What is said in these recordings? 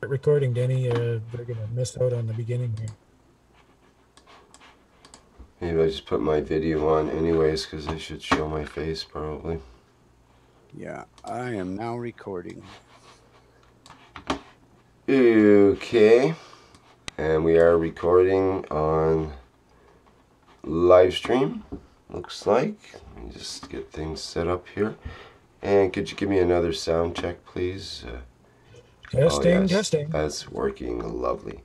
recording, Denny. They're gonna miss out on the beginning here. Maybe I just put my video on anyways because I should show my face probably. Yeah, I am now recording. Okay, and we are recording on Livestream, looks like. Let me just get things set up here. And could you give me another sound check, please? Testing, oh, yes, testing. That's working lovely.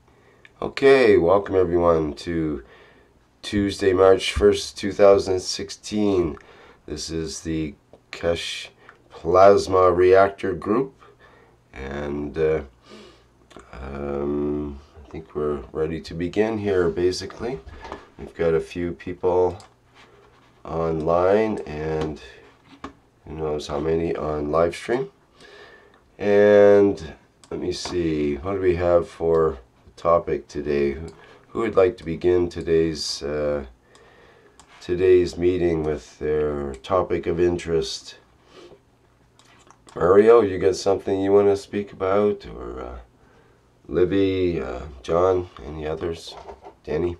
Okay, welcome everyone to Tuesday, March 1st, 2016. This is the Keshe Plasma Reactor group, and I think we're ready to begin here, basically. We've got a few people online, and who knows how many on live stream. And let me see, what do we have for the topic today? Who would like to begin today's meeting with their topic of interest? Mario, you got something you want to speak about? Or Libby, John, any others? Danny?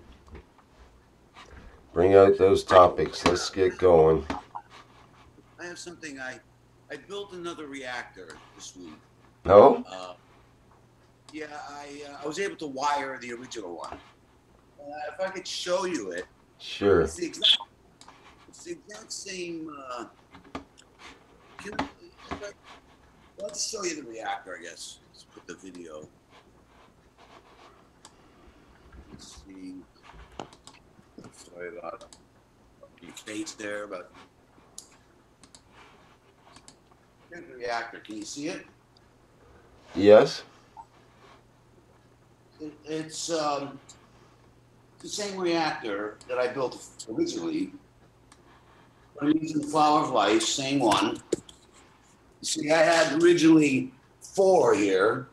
Bring out those topics. Let's get going. I have something. I built another reactor this week. No? Yeah, I was able to wire the original one. If I could show you it. Sure. It's the exact same. Let's show you the reactor, I guess. Let's put the video. Let's see. Sorry about your face there, but here's the reactor. Can you see it? Yes. It's the same reactor that I built originally. I'm using Flower of Life, same one. You see, I had originally 4 here,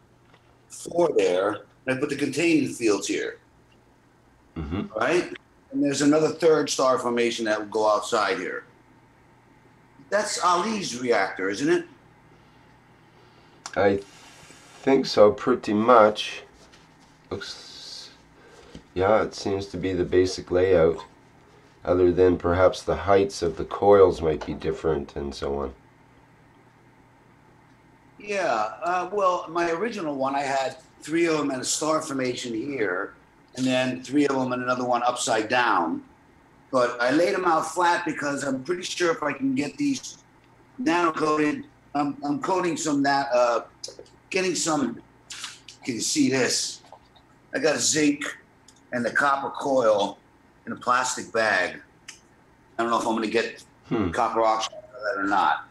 4 there, and I put the containment fields here. Mm-hmm. Right? And there's another 3rd star formation that will go outside here. That's Ali's reactor, isn't it? I think so, pretty much. Looks, yeah, it seems to be the basic layout, other than perhaps the heights of the coils might be different and so on. Yeah, well, my original one, I had 3 of them in a star formation here, and then 3 of them and another one upside down. But I laid them out flat because I'm pretty sure if I can get these nano coated, I'm coating some getting some. Can you see this? I got a zinc and the copper coil in a plastic bag. I don't know if I'm going to get copper oxide out of that or not.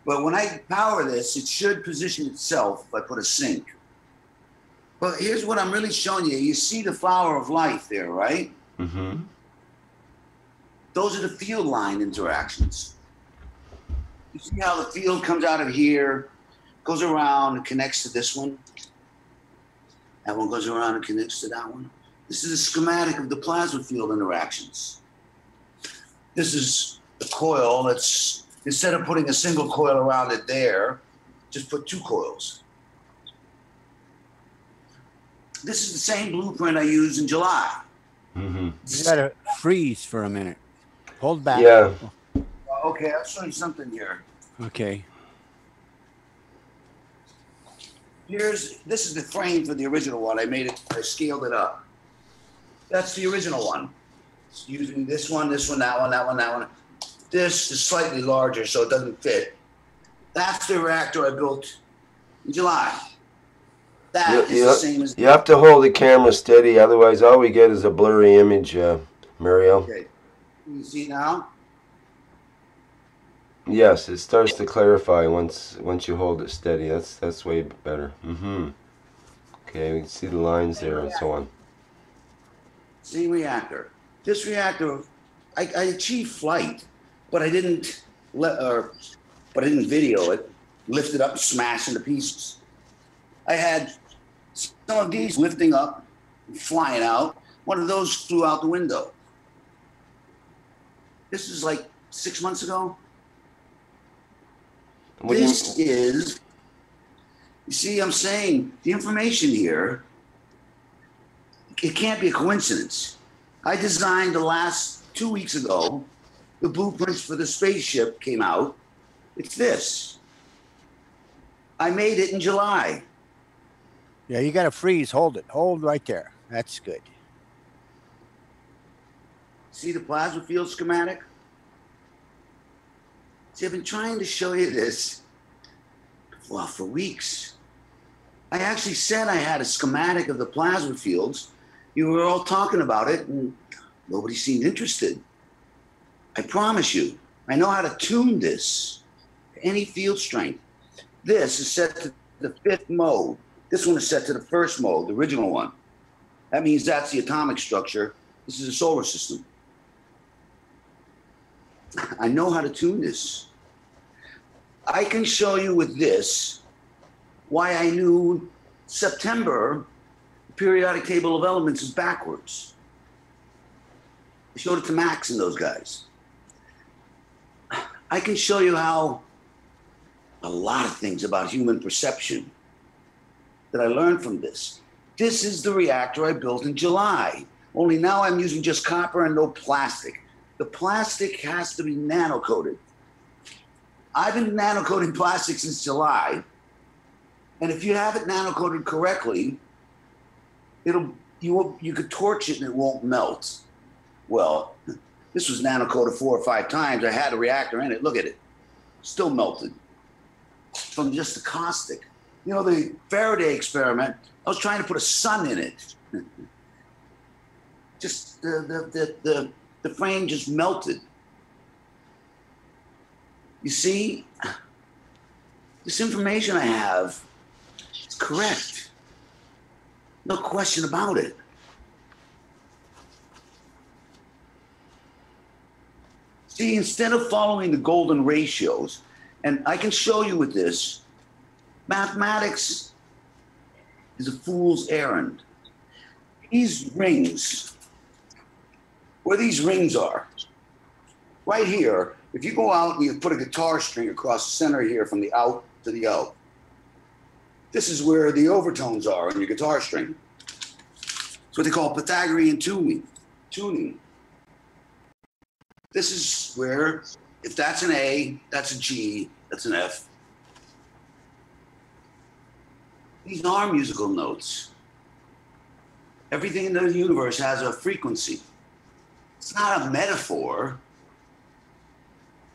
But when I power this, it should position itself if I put a sink. But here's what I'm really showing you. You see the Flower of Life there, right? Mm-hmm. Those are the field line interactions. You see how the field comes out of here, goes around and connects to this one. That one goes around and connects to that one. This is a schematic of the plasma field interactions. This is the coil that's, instead of putting a single coil around it there, just put 2 coils. This is the same blueprint I used in July. Mm-hmm. You gotta freeze for a minute. Hold back. Yeah. Okay, I'll show you something here. Okay. This is the frame for the original one. I scaled it up. That's the original one. It's using this one, that one, that one, that one. This is slightly larger, so it doesn't fit. That's the reactor I built in July. That is the same as... You have to hold the camera steady, otherwise all we get is a blurry image, Mario. Okay. Can you see now? Yes, it starts to clarify once you hold it steady. That's way better. Mm-hmm. Okay, we can see the lines there and so on. Same reactor. This reactor, I achieved flight, but I didn't video it, lift it up and smash into pieces. I had some of these lifting up, flying out. One of those flew out the window. This is like 6 months ago. This is You see, I'm saying the information here, it can't be a coincidence. I designed the last 2 weeks ago, the blueprints for the spaceship came out. It's this. I made it in July. Yeah, you got to freeze. Hold it. Hold right there. That's good. See the plasma field schematic? See, I've been trying to show you this, well, for weeks. I actually said I had a schematic of the plasma fields. You were all talking about it, and nobody seemed interested. I promise you, I know how to tune this to any field strength. This is set to the 5th mode. This one is set to the 1st mode, the original one. That means that's the atomic structure. This is a solar system. I know how to tune this. I can show you with this why I knew September, the periodic table of elements is backwards. I showed it to Max and those guys. I can show you how a lot of things about human perception that I learned from this. This is the reactor I built in July. Only now I'm using just copper and no plastic. The plastic has to be nano-coated. I've been nano-coating plastic since July. And if you have it nano-coated correctly, you could torch it and it won't melt. Well, this was nano-coated 4 or 5 times. I had a reactor in it. Look at it. Still melted from just the caustic. You know, the Faraday experiment, I was trying to put a sun in it. Just the frame just melted. You see, this information I have is correct. No question about it. See, instead of following the golden ratios, and I can show you with this, mathematics is a fool's errand. These rings, where these rings are, right here, if you go out and you put a guitar string across the center here from the out to the out, this is where the overtones are on your guitar string. It's what they call Pythagorean tuning. This is where, if that's an A, that's a G, that's an F. These are musical notes. Everything in the universe has a frequency. It's not a metaphor.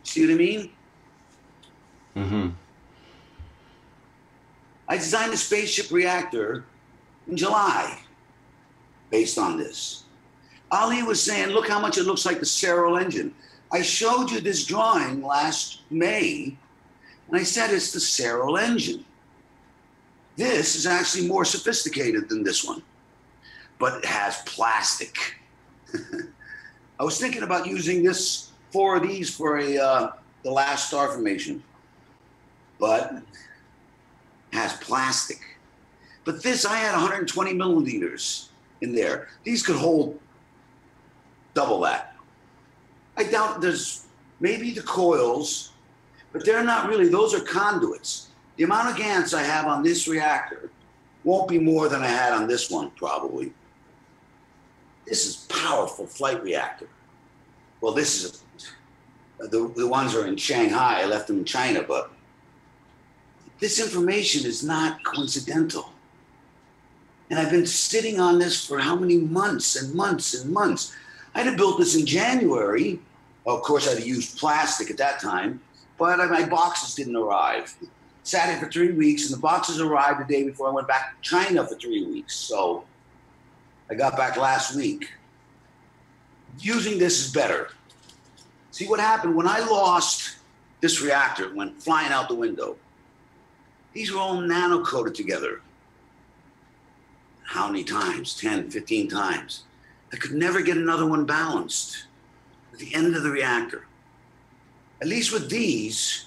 See what I mean? Mm-hmm. I designed a spaceship reactor in July based on this. Ali was saying, look how much it looks like the serial engine. I showed you this drawing last May, and I said it's the serial engine. This is actually more sophisticated than this one, but it has plastic. I was thinking about using 4 of these for the last star formation, but it has plastic. But this, I had 120 milliliters in there. These could hold double that. I doubt there's maybe the coils, but they're not really, those are conduits. The amount of GaNs I have on this reactor won't be more than I had on this one, probably. This is powerful flight reactor. Well, this is, the ones are in Shanghai. I left them in China, but this information is not coincidental. And I've been sitting on this for how many months and months and months. I'd have built this in January. Well, of course, I'd have used plastic at that time, but my boxes didn't arrive. Sat here for 3 weeks, and the boxes arrived the day before I went back to China for 3 weeks. So I got back last week. Using this is better. See what happened when I lost this reactor, it went flying out the window. These were all nano-coated together. How many times? 10, 15 times. I could never get another one balanced at the end of the reactor. At least with these,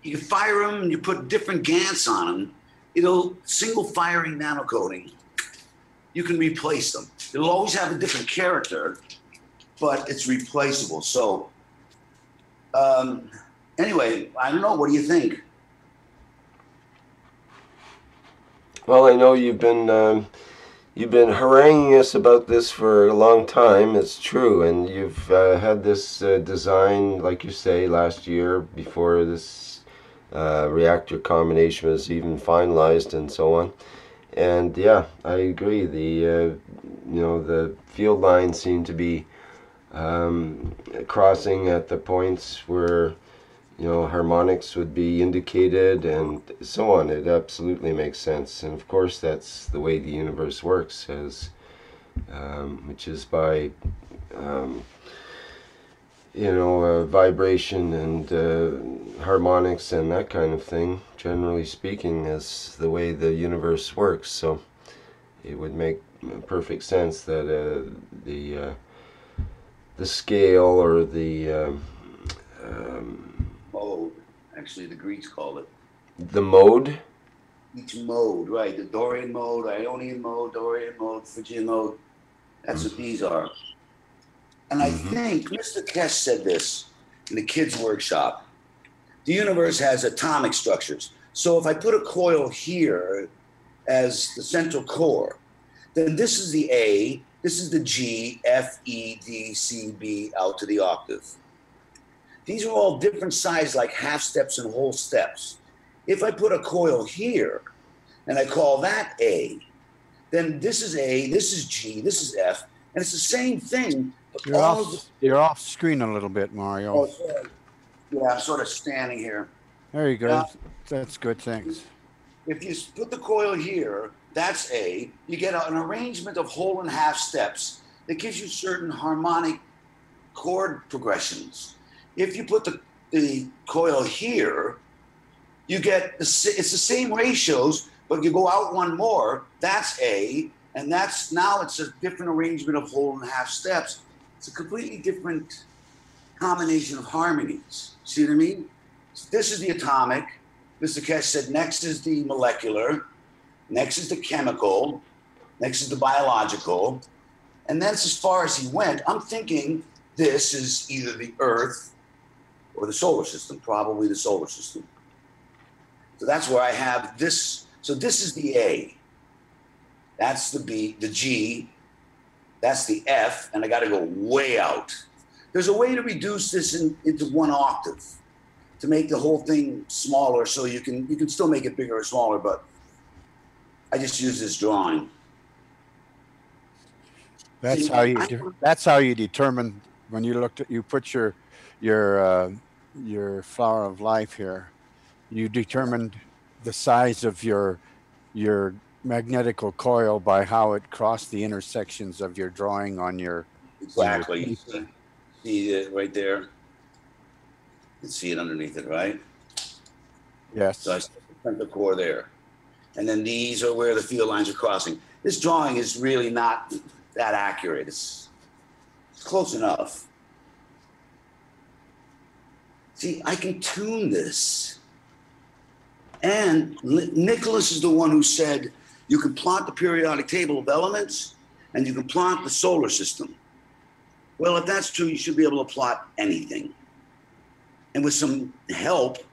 you can fire them and you put different GaNs on them. It'll single firing nano coating. You can replace them. It'll always have a different character, but it's replaceable. So anyway, I don't know. What do you think? Well, I know you've been haranguing us about this for a long time. It's true, and you've had this design, like you say, last year before this reactor combination was even finalized, and so on. And yeah, I agree. The field lines seem to be crossing at the points where harmonics would be indicated and so on. It absolutely makes sense, and of course that's the way the universe works, as which is by vibration and harmonics and that kind of thing. Generally speaking, is the way the universe works. So it would make perfect sense that the scale or the Mode. Actually, the Greeks called it. the mode. Each mode, right? The Dorian mode, Ionian mode, Dorian mode, Phrygian mode. That's what these are. And I think Mr. Keshe said this in the kids' workshop. The universe has atomic structures. So if I put a coil here as the central core, then this is the A, this is the G, F, E, D, C, B, out to the octave. These are all different sizes, like half steps and whole steps. If I put a coil here and I call that A, then this is A, this is G, this is F, and it's the same thing. But You're off screen a little bit, Mario. Oh, sorry. Yeah, I'm sort of standing here. There you go. That's good. Thanks. If you put the coil here, that's A, you get an arrangement of whole and half steps that gives you certain harmonic chord progressions. If you put the coil here, you get it's the same ratios, but you go out one more. That's A, and now it's a different arrangement of whole and half steps. It's a completely different combination of harmonies. See what I mean? This is the atomic. Mr. Keshe said next is the molecular, next is the chemical, next is the biological, and that's as far as he went. I'm thinking this is either the Earth or the solar system, probably the solar system. So that's where I have this. So this is the A. That's the B, the G. That's the F, and I got to go way out. There's a way to reduce this into one octave to make the whole thing smaller, so you can still make it bigger or smaller, but I just use this drawing. That's how you determine when you put your flower of life here. You determined the size of your magnetical coil by how it crossed the intersections of your drawing on your. Exactly. See it right there? You can see it underneath it, right? Yes. So I spent the core there. And then these are where the field lines are crossing. This drawing is really not that accurate. It's close enough. See, I can tune this. And Nicholas is the one who said you can plot the periodic table of elements and you can plot the solar system. Well, if that's true, you should be able to plot anything. And with some help,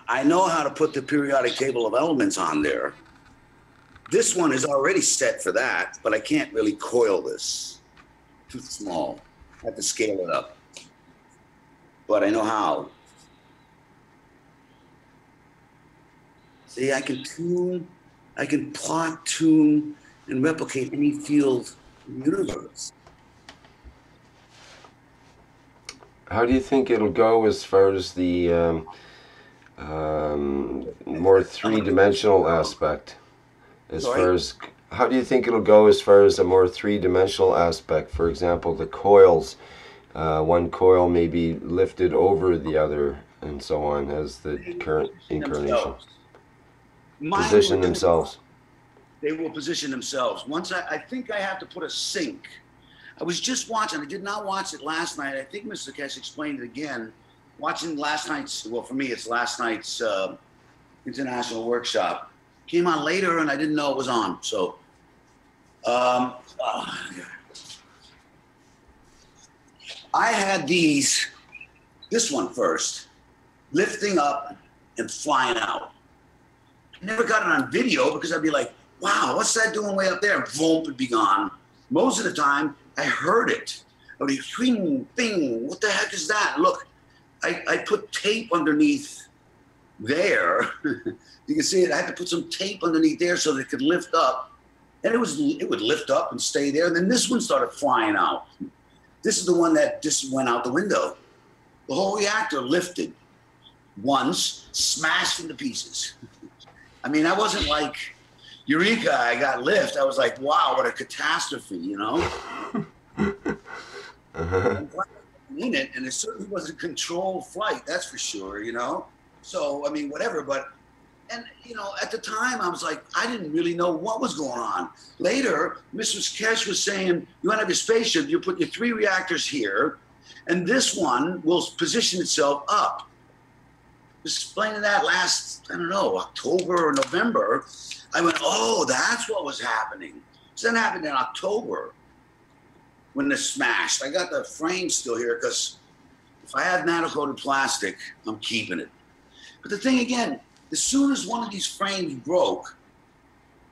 I know how to put the periodic table of elements on there. This one is already set for that, but I can't really coil this. Too small. I have to scale it up. But I know how. See, I can tune, I can plot, tune, and replicate any field in the universe. How do you think it'll go as far as the more three-dimensional aspect? How do you think it'll go as far as a more three-dimensional aspect? For example, the coils, one coil may be lifted over the other, and so on, as the current incarnation. Position themselves. They will position themselves. Once I think I have to put a sync. I was just watching, I did not watch it last night. I think Mr. Keshe explained it again. Watching last night's, well, for me, it's last night's international workshop. Came on later and I didn't know it was on. So, I had this one first, lifting up and flying out. I never got it on video because I'd be like, wow, what's that doing way up there? And boom, it'd be gone. Most of the time, I heard it. I would be swing, bing, what the heck is that? Look, I put tape underneath there. You can see it. I had to put some tape underneath there so that it could lift up. And it would lift up and stay there. And then this one started flying out. This is the one that just went out the window. The whole reactor lifted once, smashed into pieces. I mean, I wasn't like, Eureka, I got lift. I was like, wow, what a catastrophe, you know? In it, and it certainly wasn't a controlled flight, that's for sure, you know? So, I mean, whatever, but, and, you know, at the time, I was like, I didn't really know what was going on. Later, Mrs. Keshe was saying, you want to have your spaceship, you put your 3 reactors here, and this one will position itself up. Explaining that last, I don't know, October or November, I went, oh, that's what was happening. So that happened in October when this smashed. I got the frame still here because if I have nano-coated plastic, I'm keeping it. But the thing again, as soon as one of these frames broke,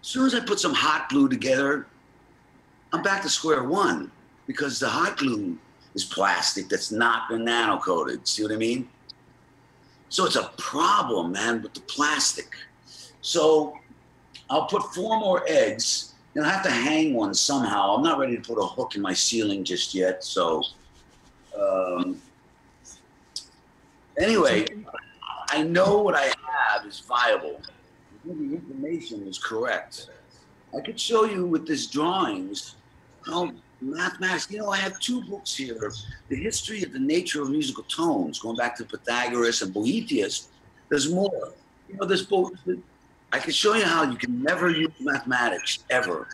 as soon as I put some hot glue together, I'm back to square one because the hot glue is plastic that's not been nano-coated. See what I mean? So it's a problem, man, with the plastic. So I'll put 4 more eggs. And I have to hang one somehow. I'm not ready to put a hook in my ceiling just yet. So anyway, I know what I have is viable. The information is correct. I could show you with this drawings how mathematics, you know, I have 2 books here. The history of the nature of musical tones, going back to Pythagoras and Boethius. There's more. You know, this book, I can show you how you can never use mathematics, ever.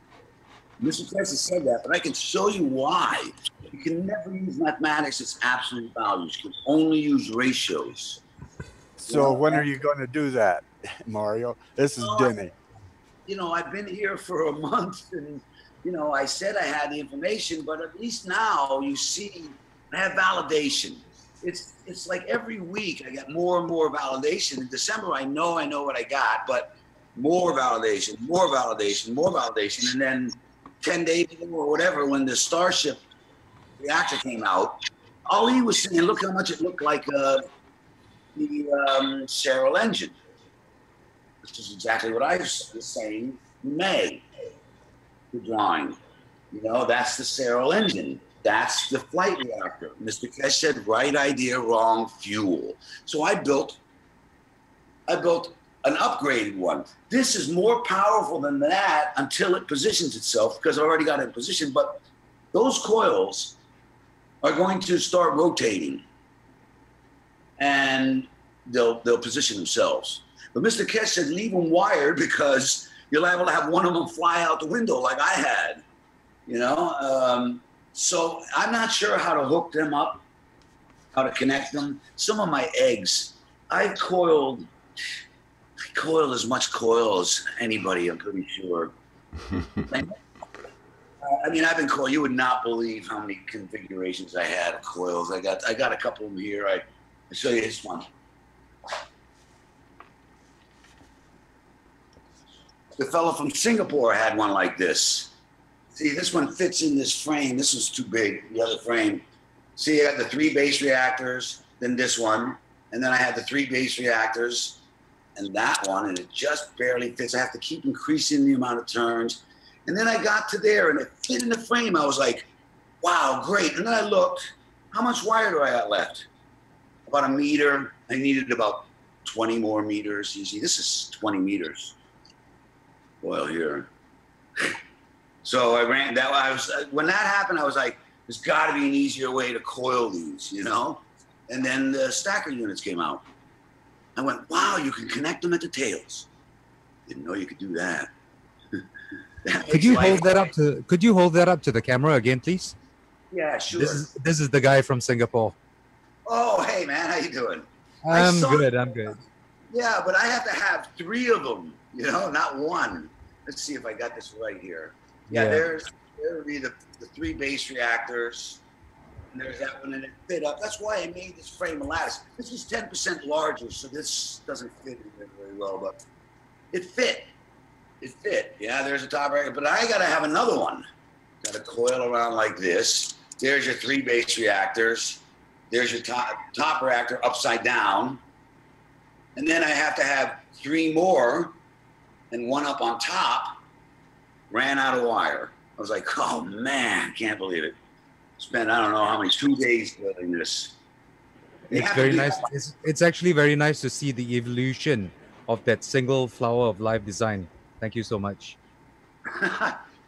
Mr. Keshe said that, but I can show you why. You can never use mathematics as absolute values. You can only use ratios. So when are you going to do that, Mario? This is Denny. You know, I've been here for a month, and, you know, I said I had the information, but at least now you see I have validation. It's like every week I get more and more validation. In December, I know what I got, but more validation, more validation, more validation. And then 10 days ago or whatever, when the Starship Reactor came out, Ali was saying, look how much it looked like the Serial engine, which is exactly what I was saying in May, the drawing. You know, that's the Serial engine. That's the flight reactor. Mr. Keshe said, right idea, wrong fuel. So I built an upgraded one. This is more powerful than that until it positions itself, because I already got it in position, but those coils are going to start rotating and they'll position themselves. But Mr. Keshe said, leave them wired because you're liable to have one of them fly out the window like I had, you know? So I'm not sure how to hook them up, how to connect them. Some of my eggs, I coiled as much coil as anybody, I'm pretty sure. I mean, I've been coiled. You would not believe how many configurations I had of coils. I got a couple of them here. I'll show you this one. The fellow from Singapore had one like this. See, this one fits in this frame. This one's too big, the other frame. See, I got the 3 base reactors, then this one, and then I had the 3 base reactors, and that one, and it just barely fits. I have to keep increasing the amount of turns. And then I got to there, and it fit in the frame. I was like, wow, great. And then I looked, how much wire do I got left? About a meter. I needed about 20 more meters. You see, this is 20 meters. Well, here. So I ran that. When that happened, I was like, there's got to be an easier way to coil these, you know? And then the stacker units came out. I went, wow, you can connect them at the tails. Didn't know you could do that. Could you hold that up to? Could you hold that up to the camera again, please? Yeah, sure. This is the guy from Singapore. Oh, hey man, how you doing? I'm good. Yeah, but I have to have 3 of them, you know, not 1. Let's see if I got this right here. Yeah, there would be the 3 base reactors, and there's that one, and it fit up. That's why I made this frame of lattice. This is 10% larger, so this doesn't fit in there very well, but it fit. It fit. Yeah, there's a top reactor, but I got to have another one. Got to coil around like this. There's your 3 base reactors. There's your top reactor upside down. And then I have to have 3 more and one up on top. Ran out of wire. I was like, oh man, can't believe it. Spent, I don't know how many, 2 days building this. It's very nice. It's actually very nice to see the evolution of that single flower of life design. Thank you so much.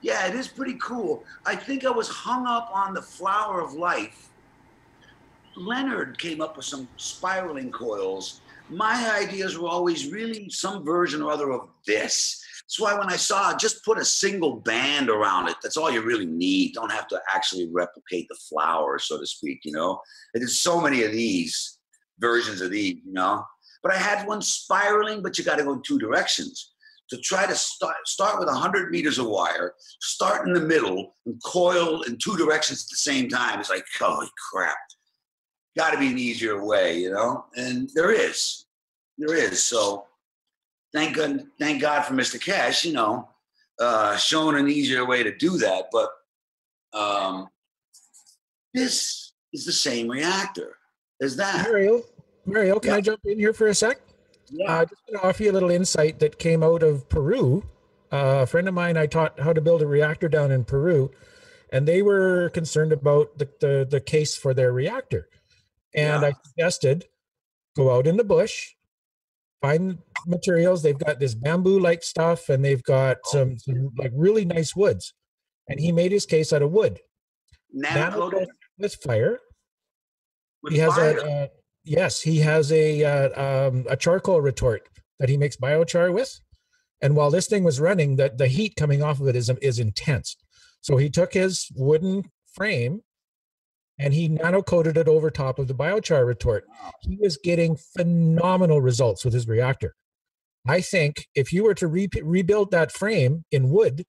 Yeah, it is pretty cool. I think I was hung up on the flower of life. Leonard came up with some spiraling coils. My ideas were always really some version or other of this. That's why when I saw it, just put a single band around it. That's all you really need. Don't have to actually replicate the flower, so to speak, you know? There's so many of these versions of these, you know? But I had one spiraling, but you got to go in 2 directions. To try to start with 100 meters of wire, start in the middle, and coil in 2 directions at the same time. It's like, holy crap. Got to be an easier way, you know? And there is. There is. So thank God for Mr. Keshe, you know, showing an easier way to do that. But this is the same reactor as that. Mario, can I jump in here for a sec? Yeah. I just want to offer you a little insight that came out of Peru. A friend of mine, I taught how to build a reactor down in Peru, and they were concerned about the case for their reactor. And I suggested go out in the bush, find materials. They've got this bamboo-like stuff, and they've got some like really nice woods. And he made his case out of wood. Nano-coated with fire. with He has fire. he has a charcoal retort that he makes biochar with. And while this thing was running, the heat coming off of it is intense. So he took his wooden frame and he nano-coated it over top of the biochar retort. He was getting phenomenal results with his reactor. I think if you were to rebuild that frame in wood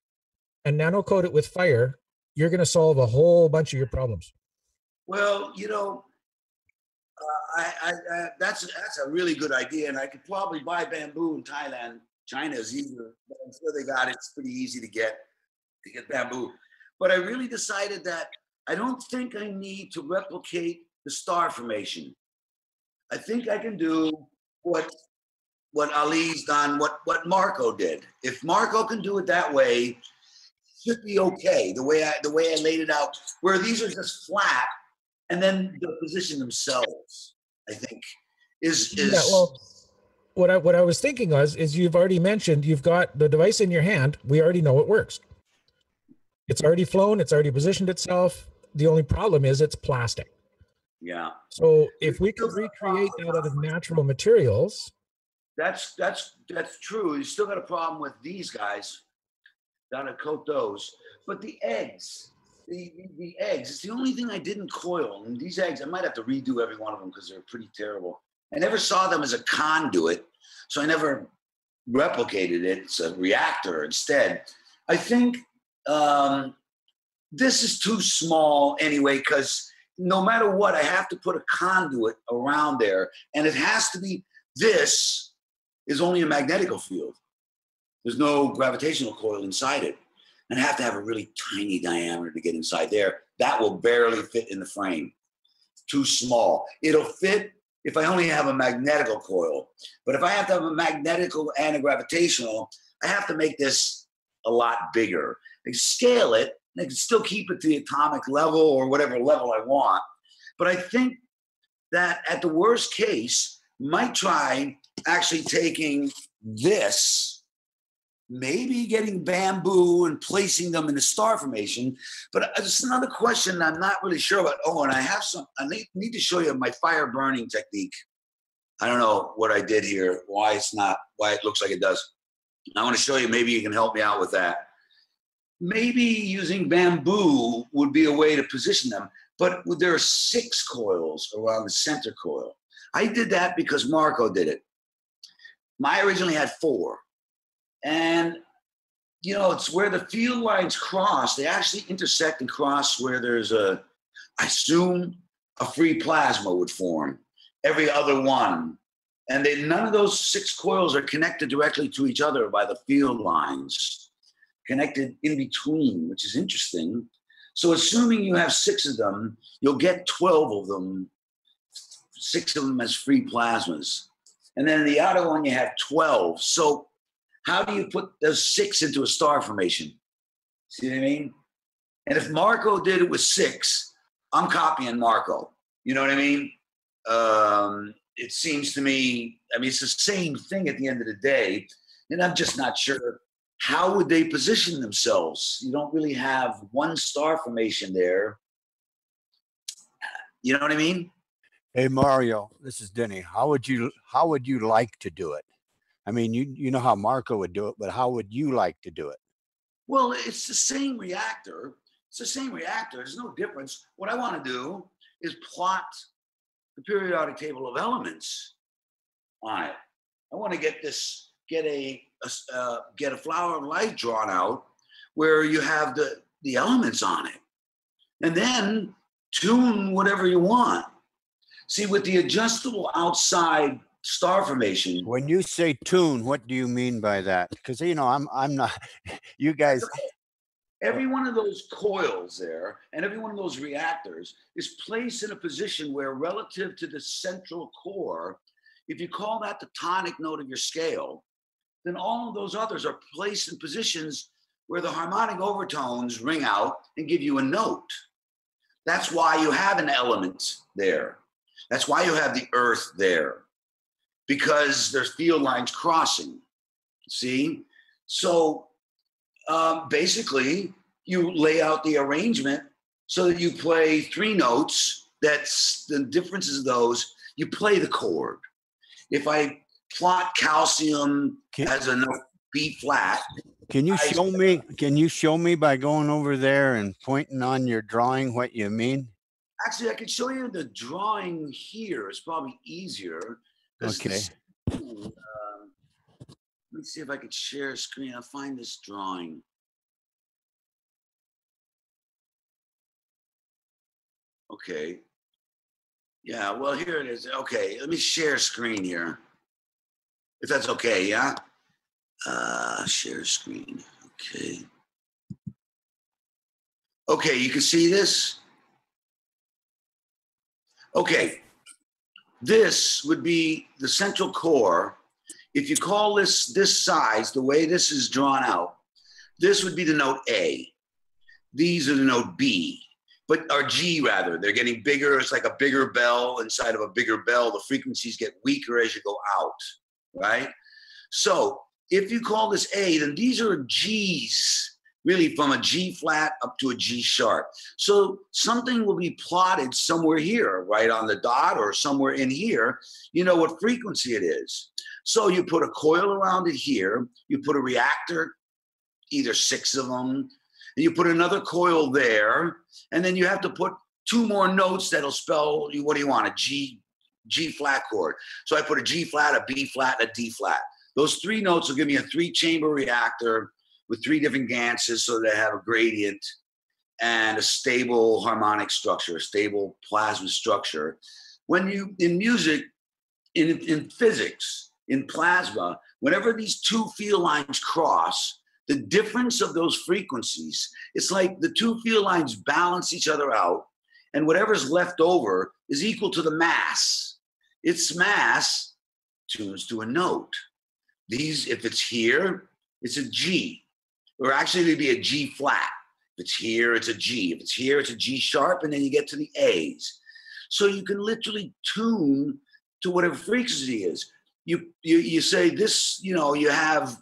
and nano-coat it with fire, you're going to solve a whole bunch of your problems. Well, you know, that's a really good idea, and I could probably buy bamboo in Thailand. China is easier, but I'm sure they got it. It's pretty easy to get bamboo. But I really decided that I don't think I need to replicate the star formation. I think I can do what Ali's done, what Marco did. If Marco can do it that way, it should be okay. The way I laid it out, where these are just flat, and then the position themselves, I think, is Yeah, well, what I was thinking is you've already mentioned you've got the device in your hand. We already know it works. It's already flown. It's already positioned itself. The only problem is it's plastic. yeah. So if we could recreate that out of natural materials. That's true. You still got a problem with these guys. Gotta coat those. But the eggs, the eggs, it's the only thing I didn't coil. And these eggs, I might have to redo every one of them because they're pretty terrible. I never saw them as a conduit, so I never replicated it. It's a reactor instead. I think this is too small anyway, because no matter what, I have to put a conduit around there. And it has to be, this is only a magnetical field. There's no gravitational coil inside it. And I have to have a really tiny diameter to get inside there. That will barely fit in the frame. Too small. It'll fit if I only have a magnetical coil. But if I have to have a magnetical and a gravitational, I have to make this a lot bigger. I can scale it, and I can still keep it to the atomic level or whatever level I want. But I think that at the worst case, might try actually taking this, maybe getting bamboo and placing them in the star formation. But it's another question I'm not really sure about. Oh, and I need to show you my fire burning technique. I don't know what I did here, why it looks like it does. I want to show you, maybe you can help me out with that. Maybe using bamboo would be a way to position them, but there are 6 coils around the center coil. I did that because Marco did it. I originally had 4. And, you know, it's where the field lines cross. They actually intersect and cross where there's I assume a free plasma would form. Every other one. And none of those 6 coils are connected directly to each other by the field lines, connected in between, which is interesting. So assuming you have 6 of them, you'll get 12 of them, 6 of them as free plasmas. And then in the outer one, you have 12. So how do you put those 6 into a star formation? See what I mean? And if Marco did it with 6, I'm copying Marco. You know what I mean? It seems to me, I mean, it's the same thing at the end of the day. And I'm just not sure, how would they position themselves? You don't really have one star formation there. You know what I mean? Hey, Mario, this is Denny. How would you like to do it? I mean, you know how Marco would do it, but how would you like to do it? Well, it's the same reactor. It's the same reactor. There's no difference. What I want to do is plot the periodic table of elements on it. I want to get a flower of light drawn out where you have the elements on it, and then tune whatever you want. See, with the adjustable outside star formation. When you say tune, what do you mean by that? Because you know, I'm not. You guys. Every one of those coils there and every one of those reactors is placed in a position where, relative to the central core, if you call that the tonic note of your scale, then all of those others are placed in positions where the harmonic overtones ring out and give you a note. That's why you have an element there. That's why you have the earth there, because there's field lines crossing. See? So basically, you lay out the arrangement so that you play 3 notes. That's the differences of those. You play the chord. If I plot calcium as a note B flat. Can you show me? Can you show me by going over there and pointing on your drawing what you mean? Actually, I could show you the drawing here. It's probably easier. Okay. Let me see if I could share a screen. I'll find this drawing. Okay. Yeah, well, here it is. Okay, let me share screen here. If that's okay, yeah? Share screen. Okay. Okay, you can see this? Okay. This would be the central core. If you call this size, the way this is drawn out, this would be the note A. These are the note B, or G rather. They're getting bigger. It's like a bigger bell inside of a bigger bell. The frequencies get weaker as you go out, right? So if you call this A, then these are G's, really from a G flat up to a G sharp. So something will be plotted somewhere here, right on the dot or somewhere in here. You know what frequency it is. So you put a coil around it here, you put a reactor, either 6 of them, and you put another coil there, and then you have to put 2 more notes that'll spell, what do you want, a G flat chord. So I put a G flat, a B flat, and a D flat. Those 3 notes will give me a 3-chamber reactor with 3 different ganses so they have a gradient and a stable harmonic structure, a stable plasma structure. When you, in music, in physics, in plasma, whenever these 2 field lines cross, the difference of those frequencies, it's like the 2 field lines balance each other out, and whatever's left over is equal to the mass. Its mass tunes to a note. These, if it's here, it's a G, or actually it'd be a G flat. If it's here, it's a G. If it's here, it's a G sharp, and then you get to the A's. So you can literally tune to whatever frequency is. You say this, you know, you have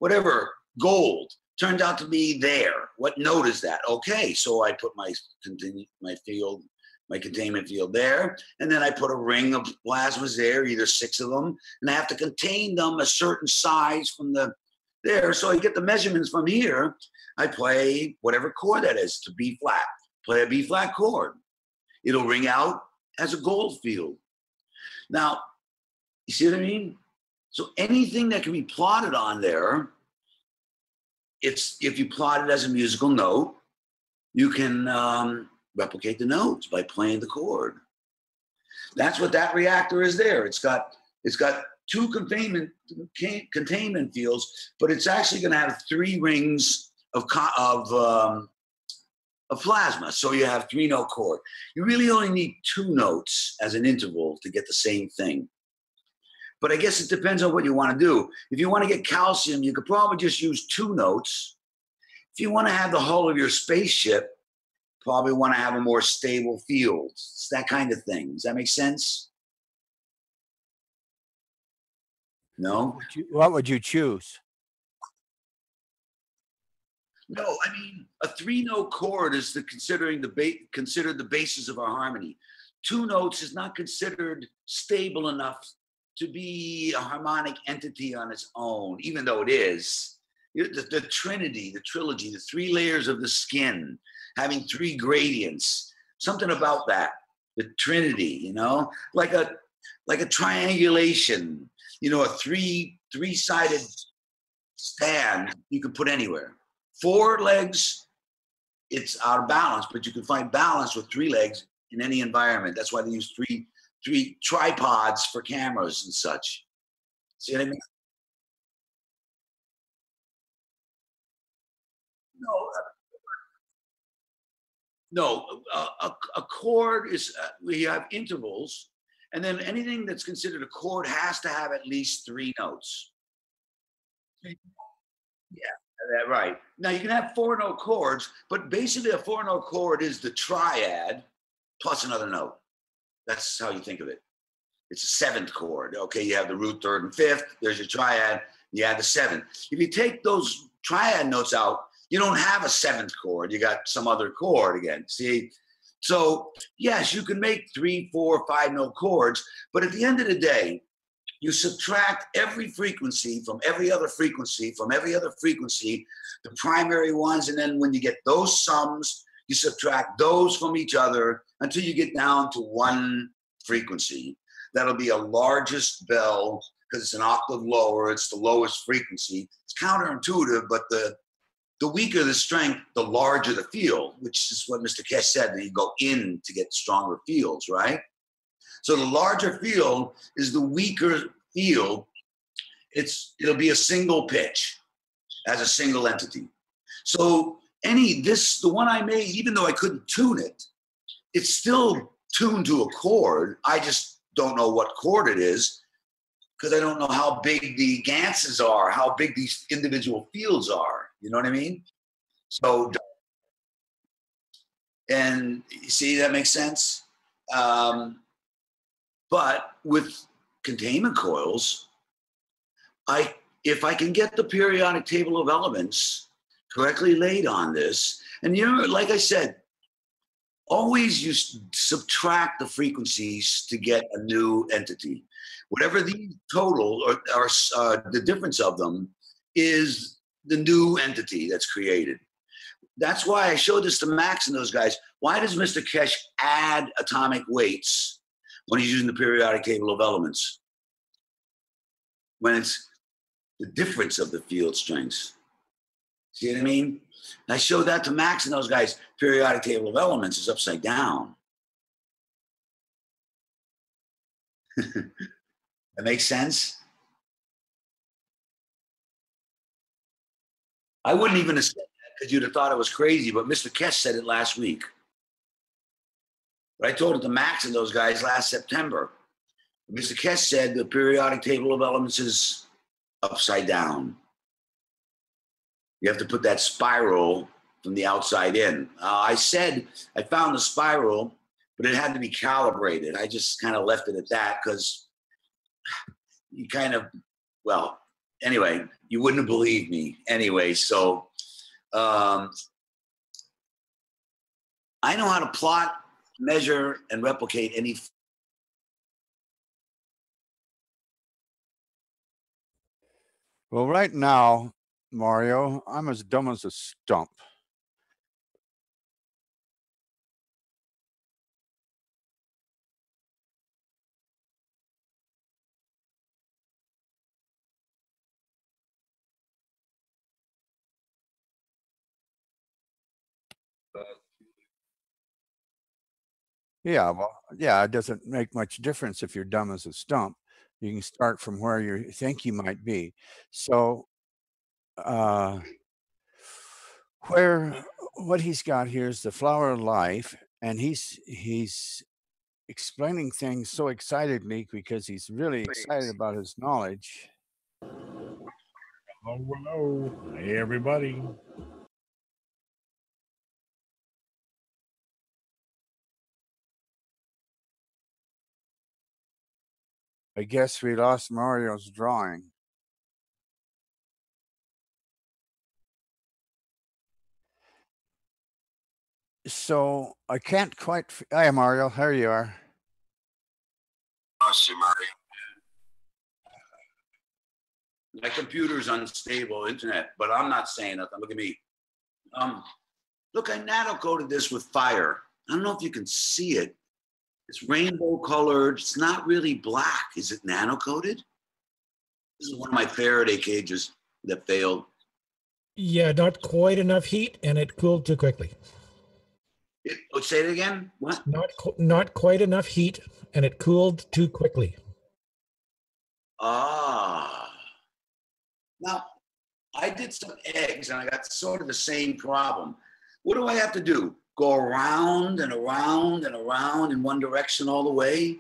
whatever, gold, turned out to be there. What note is that? Okay, so I put my containment field there, and then I put a ring of plasmas there, either 6 of them, and I have to contain them a certain size from there. So I get the measurements from here. I play whatever chord that is to B flat. Play a B flat chord. It'll ring out as a gold field. Now, you see what I mean? So anything that can be plotted on there, if you plot it as a musical note, you can replicate the notes by playing the chord. That's what that reactor is there. It's got two containment fields, but it's actually going to have 3 rings of plasma. So you have 3-note chord. You really only need 2 notes as an interval to get the same thing. But I guess it depends on what you want to do. If you want to get calcium, you could probably just use 2 notes. If you want to have the hull of your spaceship, probably want to have a more stable field. It's that kind of thing. Does that make sense? No? What would you choose? No, I mean, a 3-note chord is considered the basis of our harmony. 2 notes is not considered stable enough to be a harmonic entity on its own, even though it is. The trinity, the trilogy, the 3 layers of the skin, having 3 gradients, something about that, the trinity, you know, like a triangulation, you know, a three-sided stand you can put anywhere. 4 legs, it's out of balance, but you can find balance with 3 legs in any environment. That's why they use three tripods for cameras and such. See what I mean? No, a chord is, we have intervals, and then anything that's considered a chord has to have at least 3 notes. Yeah, right. Now you can have 4-note chords, but basically a 4-note chord is the triad plus another note. That's how you think of it. It's a 7th chord. Okay, you have the root, 3rd, and 5th. There's your triad. You add the 7th. If you take those triad notes out, you don't have a 7th chord. You got some other chord again. See? So yes, you can make 3, 4, 5-note chords, but at the end of the day, you subtract every frequency from every other frequency from every other frequency, the primary ones, and then when you get those sums, you subtract those from each other until you get down to 1 frequency. That'll be a largest bell because it's an octave lower. It's the lowest frequency. It's counterintuitive, but the weaker the strength, the larger the field, which is what Mr. Keshe said, that you go in to get stronger fields, right? So the larger field is the weaker field. It'll be a single pitch as a single entity. So the one I made, even though I couldn't tune it, it's still tuned to a chord. I just don't know what chord it is because I don't know how big the ganses are, how big these individual fields are. You know what I mean? So, and you see, that makes sense? But with containment coils, if I can get the periodic table of elements correctly laid on this, and you know, like I said, always you subtract the frequencies to get a new entity. Whatever the total or the difference of them is the new entity that's created. That's why I showed this to Max and those guys. Why does Mr. Keshe add atomic weights when he's using the periodic table of elements? When it's the difference of the field strengths. See what I mean? And I showed that to Max and those guys. Periodic table of elements is upside down. That makes sense? I wouldn't even have said that because you'd have thought it was crazy, but Mr. Keshe said it last week. But I told it to Max and those guys last September. Mr. Keshe said the periodic table of elements is upside down. You have to put that spiral from the outside in. I said I found the spiral, but it had to be calibrated. I just kind of left it at that because you kind of, well, anyway, you wouldn't believe me anyway. So I know how to plot, measure, and replicate any. Well, right now, Mario, I'm as dumb as a stump. Yeah, well, yeah, it doesn't make much difference if you're dumb as a stump. You can start from where you think you might be. So what he's got here is the flower of life, and he's explaining things so excitedly because he's really excited about his knowledge. Hello, hello. Hey, everybody. I guess we lost Mario's drawing. So I can't quite. Hi, Mario. Here you are. Lost you, Mario. My computer's unstable internet, but I'm not saying nothing. Look at me. Look, I nano coated this with fire. I don't know if you can see it. It's rainbow colored. It's not really black. Is it nano coated? This is one of my Faraday cages that failed. Yeah, not quite enough heat, and it cooled too quickly. Say it again. What? Not quite enough heat, and it cooled too quickly. Ah. Now, I did some eggs, and I got sort of the same problem. What do I have to do? Go around and around and around in one direction all the way?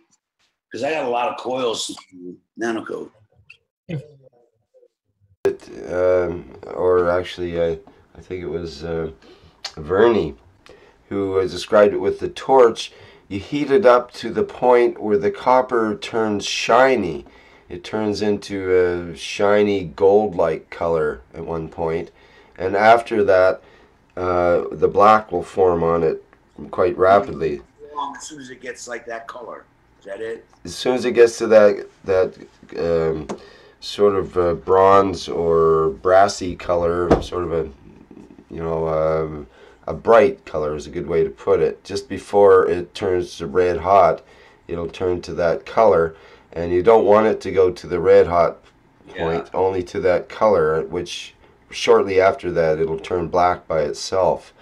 Because I got a lot of coils nano coat. Or actually, I think it was Vernie who described it with the torch. You heat it up to the point where the copper turns shiny. It turns into a shiny gold-like color at one point, and after that, the black will form on it quite rapidly. As soon as it gets like that color, is that it? As soon as it gets to that sort of bronze or brassy color, sort of a bright color is a good way to put it. Just before it turns to red hot, it'll turn to that color, and you don't want it to go to the red hot point, only to that color, which shortly after that it'll turn black by itself.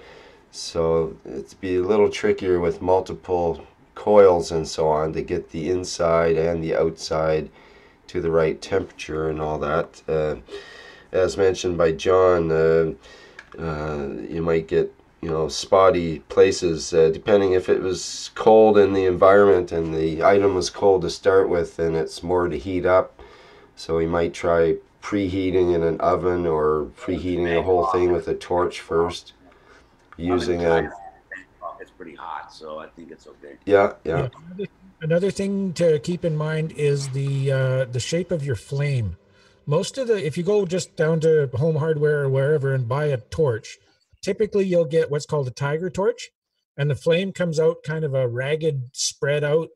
So it's be a little trickier with multiple coils and so on to get the inside and the outside to the right temperature and all that. As mentioned by John, you might get spotty places depending if it was cold in the environment and the item was cold to start with, then it's more to heat up. So we might try preheating in an oven or preheating the whole thing with a torch first, using a. It's pretty hot, so I think it's okay. Yeah. Another thing to keep in mind is the shape of your flame. If you go just down to Home Hardware or wherever and buy a torch, typically you'll get what's called a tiger torch, and the flame comes out kind of a ragged, spread out,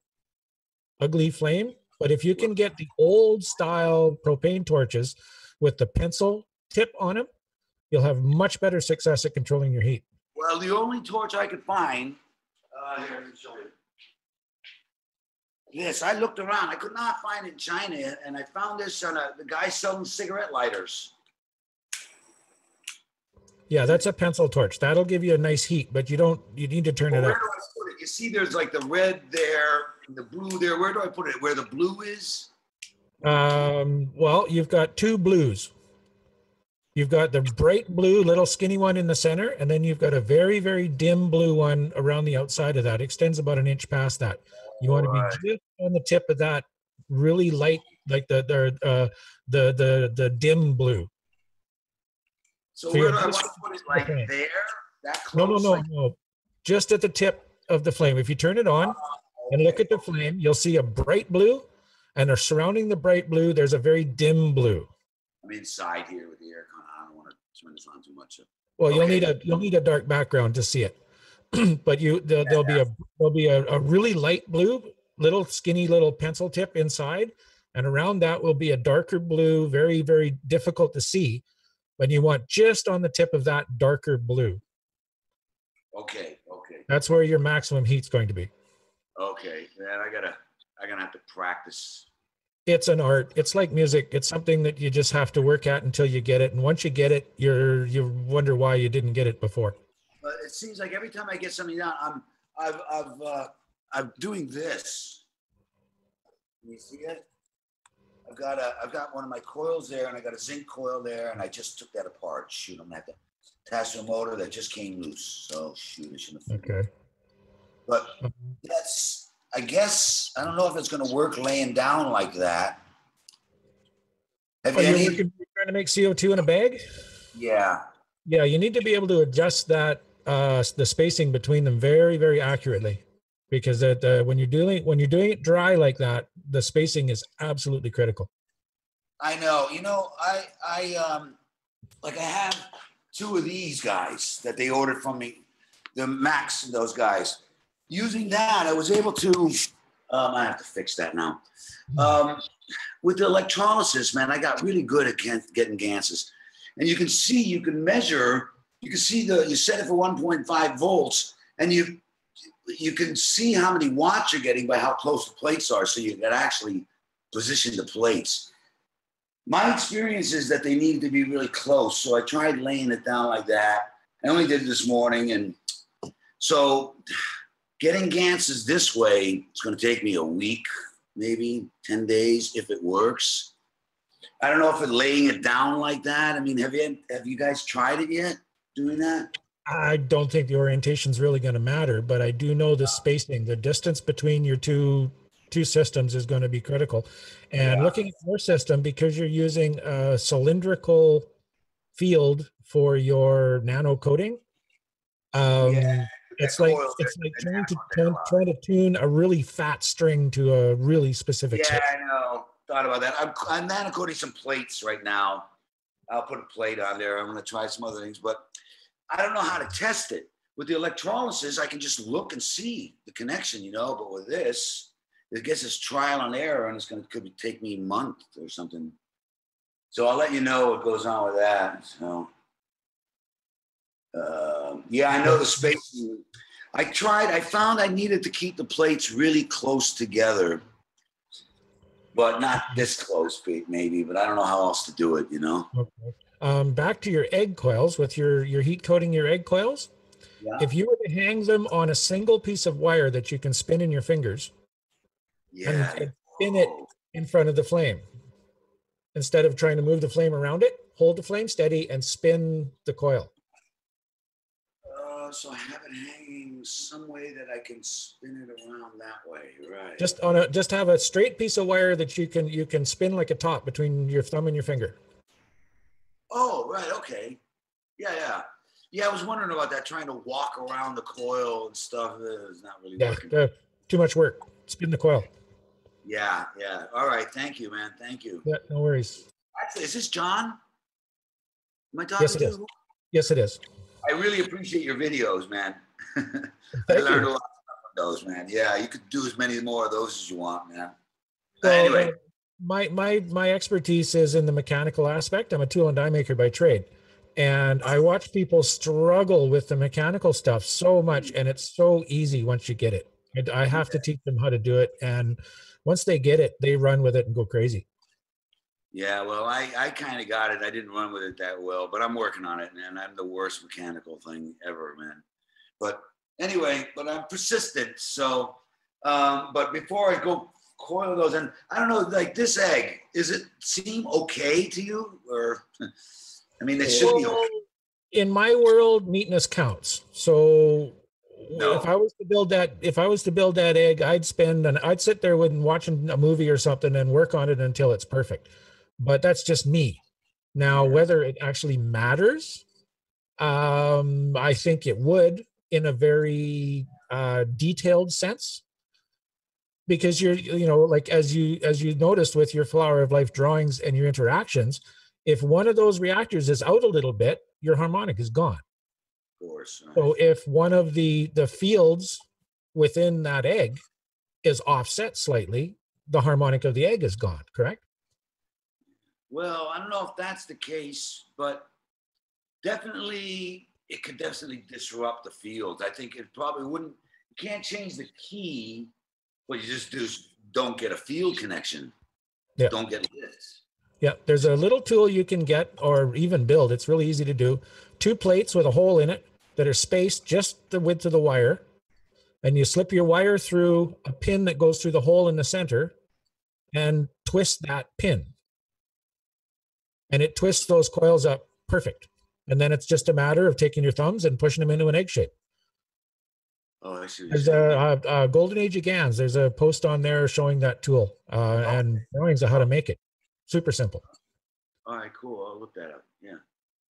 ugly flame. But if you can get the old style propane torches with the pencil tip on them, you'll have much better success at controlling your heat. Well, the only torch I could find, here, let me show you. Yes, I looked around. I could not find it in China, and I found this on the guy selling cigarette lighters. Yeah, that's a pencil torch. That'll give you a nice heat, but you need to turn it up. Where do I put it? You see, there's like the red there and the blue there. Where do I put it? Where the blue is? Well, you've got two blues. You've got the bright blue, little skinny one in the center, and then you've got a very, very dim blue one around the outside of that. It extends about an inch past that. You want to be just on the tip of that, really light, like the dim blue. So where do I want to put it? Like there? That close? No. Just at the tip of the flame. If you turn it on and look at the flame, you'll see a bright blue, and surrounding the bright blue, there's a very dim blue. I'm inside here with the air con. I don't want to turn this on too much. Well, you'll need a dark background to see it. But there'll be a really light blue, little skinny little pencil tip inside, and around that will be a darker blue, very, very difficult to see. But you want just on the tip of that darker blue. Okay. That's where your maximum heat's going to be. Okay, man, I'm gonna have to practice. It's an art. It's like music. It's something that you just have to work at until you get it. And once you get it, you wonder why you didn't get it before. But it seems like every time I get something down, I'm doing this. Can you see it? I've got one of my coils there, and I got a zinc coil there, and I just took that apart. Shoot, I'm gonna have to attach to a motor that just came loose. So shoot, I shouldn't have. Okay. But that's, I guess, I don't know if it's gonna work laying down like that. Have you You're trying to make CO2 in a bag? Yeah. Yeah, you need to be able to adjust that the spacing between them very, very accurately, because when you're doing it dry like that, the spacing is absolutely critical. I know. You know, I like I have two of these guys that they ordered from me, the Max and those guys. Using that, I was able to. I have to fix that now. With the electrolysis, man, I got really good at getting ganses, and you can see, you can measure, you can see you set it for 1.5 volts, and you can see how many watts you're getting by how close the plates are, so you can actually position the plates. My experience is that they need to be really close, so I tried laying it down like that. I only did it this morning, and so getting ganses this way, it's going to take me a week, maybe 10 days if it works. I don't know if laying it down like that. I mean, have you guys tried it yet, doing that? I don't think the orientation is really going to matter, but I do know the spacing, the distance between your two systems is going to be critical. And looking at your system, because you're using a cylindrical field for your nano coating, it's like trying to tune a really fat string to a really specific. Yeah, I know. Thought about that. I'm nano coating some plates right now. I'll put a plate on there. I'm going to try some other things, but I don't know how to test it. With the electrolysis, I can just look and see the connection, you know. But with this, I guess it's trial and error, and could take me a month or something. So I'll let you know what goes on with that. So, yeah, I know the spacing. I found I needed to keep the plates really close together, but not this close, maybe. But I don't know how else to do it, you know. Okay. Back to your egg coils with your heat coating your egg coils. Yeah. If you were to hang them on a single piece of wire that you can spin in your fingers, and spin it in front of the flame, instead of trying to move the flame around it, hold the flame steady and spin the coil. So I have it hanging some way that I can spin it around that way, right? Just have a straight piece of wire that you can spin like a top between your thumb and your finger. Oh, right, okay. Yeah. I was wondering about that, trying to walk around the coil and stuff. It's not really working. Too much work. Spin the coil. Yeah. All right, thank you, man. Thank you. Yeah, no worries. Actually, is this John? Am I talking to you? Yes, it is. I really appreciate your videos, man. I Thank learned you. a lot from those, man. Yeah, you could do as many more of those as you want, man. Well, anyway. My expertise is in the mechanical aspect. I'm a tool and die maker by trade. And I watch people struggle with the mechanical stuff so much, and it's so easy once you get it. I have to teach them how to do it. And once they get it, they run with it and go crazy. Yeah, well, I kind of got it. I didn't run with it that well, but I'm working on it, man. I'm the worst mechanical thing ever, man. But anyway, I'm persistent. So, but before I go coil those, and I don't know, like this egg, is it seem okay to you? Or, I mean, it should be okay. In my world, neatness counts. So if I was to build that egg, I'd sit there watching a movie or something and work on it until it's perfect. But that's just me. Now, whether it actually matters, I think it would in a very detailed sense, because like as you noticed with your Flower of Life drawings and your interactions, if one of those reactors is out a little bit, your harmonic is gone. Of course. Right. So if one of the fields within that egg is offset slightly, the harmonic of the egg is gone, correct? Well, I don't know if that's the case, but it could definitely disrupt the field. I think it probably wouldn't. You can't change the key, but you just don't get a field connection. Yeah. Don't get this. Yeah, there's a little tool you can get or even build. It's really easy to do. 2 plates with a hole in it that are spaced just the width of the wire. And you slip your wire through a pin that goes through the hole in the center. and twist that pin. And it twists those coils up perfect. And then it's just a matter of taking your thumbs and pushing them into an egg shape. Oh, I see. There's a Golden Age of GANs. There's a post on there showing that tool and drawings of how to make it. Super simple. All right, cool. I'll look that up. Yeah.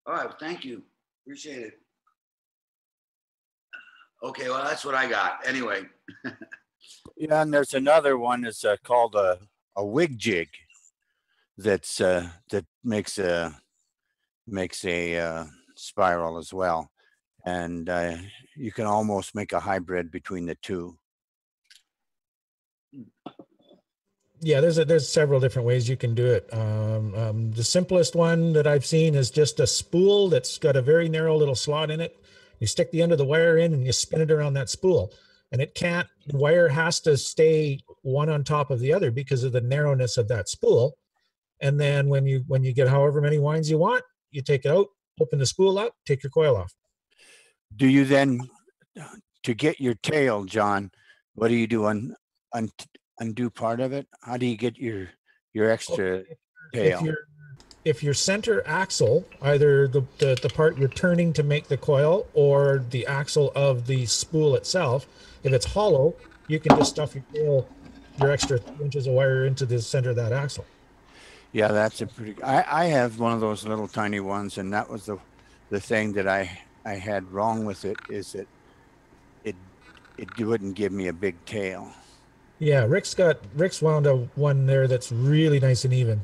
All right. Thank you. Appreciate it. Okay. Well, that's what I got. Anyway. Yeah, and there's another one that's called a wig jig. That's that makes a spiral as well, and you can almost make a hybrid between the two. Yeah, there's several different ways you can do it. The simplest one that I've seen is just a spool that's got a very narrow little slot in it. You stick the end of the wire in and you spin it around that spool, and the wire has to stay one on top of the other because of the narrowness of that spool. And then when you get however many winds you want, you take it out, open the spool up, take your coil off. Do you then, to get your tail, John, what do you do? Undo part of it? How do you get your extra tail? If your center axle, either the part you're turning to make the coil or the axle of the spool itself, if it's hollow, you can just stuff your extra 3 inches of wire into the center of that axle. Yeah, that's a pretty. I have one of those little tiny ones, and that was the thing that I had wrong with it, is that it wouldn't give me a big tail. Yeah, Rick's wound a one there that's really nice and even.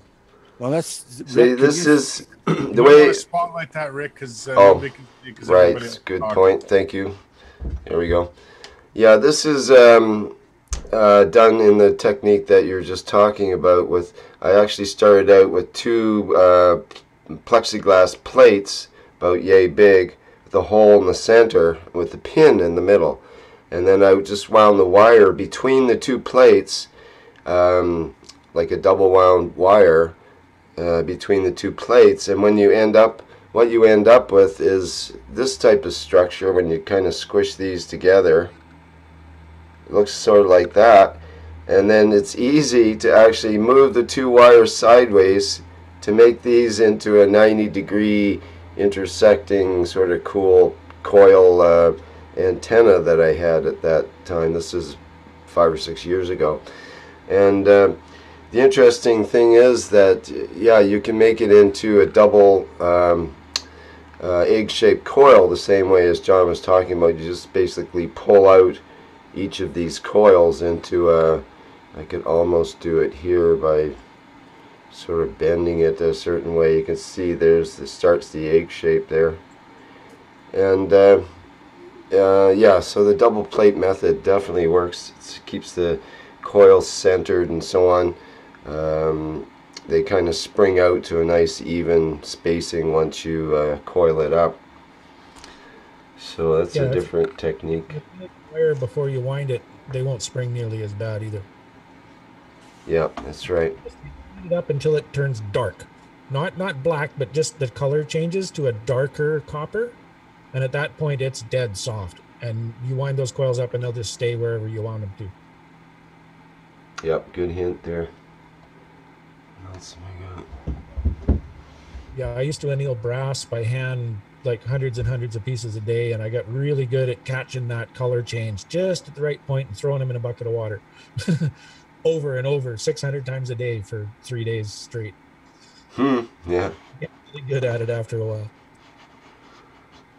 Well, that's Rick, this is the You way. want to spotlight that, Rick, because right, good point. Thank you. There we go. Yeah, this is done in the technique that you're just talking about. I actually started out with 2 plexiglass plates about yay big, with a hole in the center with the pin in the middle, and then I just wound the wire between the 2 plates, like a double wound wire between the 2 plates. And what you end up with is this type of structure. When you kind of squish these together, it looks sort of like that. And then it's easy to actually move the 2 wires sideways to make these into a 90-degree intersecting sort of cool coil antenna that I had at that time. This is 5 or 6 years ago. And the interesting thing is that, yeah, you can make it into a double egg-shaped coil the same way as John was talking about. You just basically pull out each of these coils into a, I could almost do it here by sort of bending it a certain way. You can see starts the egg shape there. And yeah, so the double plate method definitely works. It keeps the coils centered and so on. They kind of spring out to a nice even spacing once you coil it up. So that's a different technique. If you make the wire before you wind it, they won't spring nearly as bad either. Yeah, that's right. Just heat it up until it turns dark. Not black, but just the color changes to a darker copper. And at that point, it's dead soft. And you wind those coils up and they'll just stay wherever you want them to. Yep, good hint there. What else have I got? Yeah, I used to anneal brass by hand, like hundreds and hundreds of pieces a day, and I got really good at catching that color change just at the right point and throwing them in a bucket of water. Over and over, 600 times a day for 3 days straight. Yeah. Get really good at it after a while.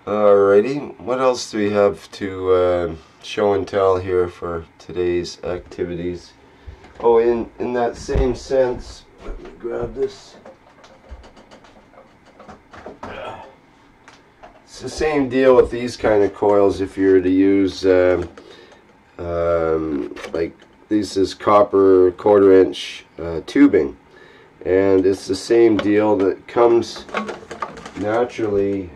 Alrighty, what else do we have to show and tell here for today's activities? Oh, in that same sense, let me grab this. It's the same deal with these kind of coils. If you were to use like this is copper 1/4 inch tubing, and it's the same deal that comes naturally.